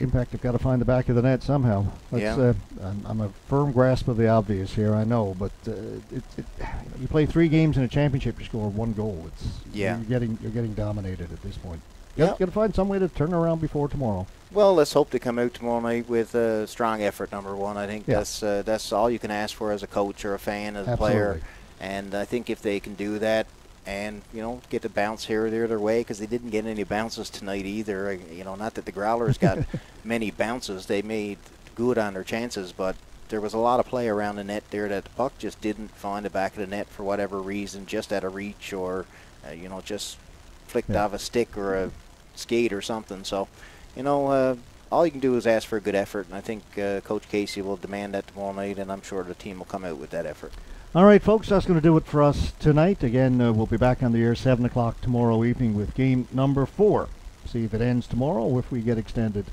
Impact have got to find the back of the net somehow. I'm a firm grasp of the obvious here, I know. But you play 3 games in a championship, you score 1 goal. You're getting dominated at this point. Got to find some way to turn around before tomorrow. Well, let's hope they come out tomorrow night with a strong effort, number one. I think that's all you can ask for as a coach or a fan, as a player. And I think if they can do that, and, get a bounce here or there their way, because they didn't get any bounces tonight either. Not that the Growlers got many bounces. They made good on their chances, but there was a lot of play around the net there that the puck just didn't find the back of the net for whatever reason, just out of reach, or, just flicked off a stick or a skate or something. So, all you can do is ask for a good effort, and I think Coach Casey will demand that tomorrow night, and I'm sure the team will come out with that effort. All right, folks, that's going to do it for us tonight. Again, we'll be back on the air 7 o'clock tomorrow evening with game number 4. See if it ends tomorrow or if we get extended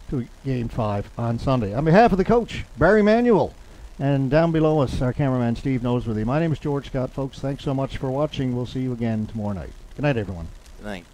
to game 5 on Sunday. On behalf of the coach, Barry Manuel, and down below us, our cameraman, Steve Noseworthy. My name is George Scott, folks. Thanks so much for watching. We'll see you again tomorrow night. Good night, everyone. Good night.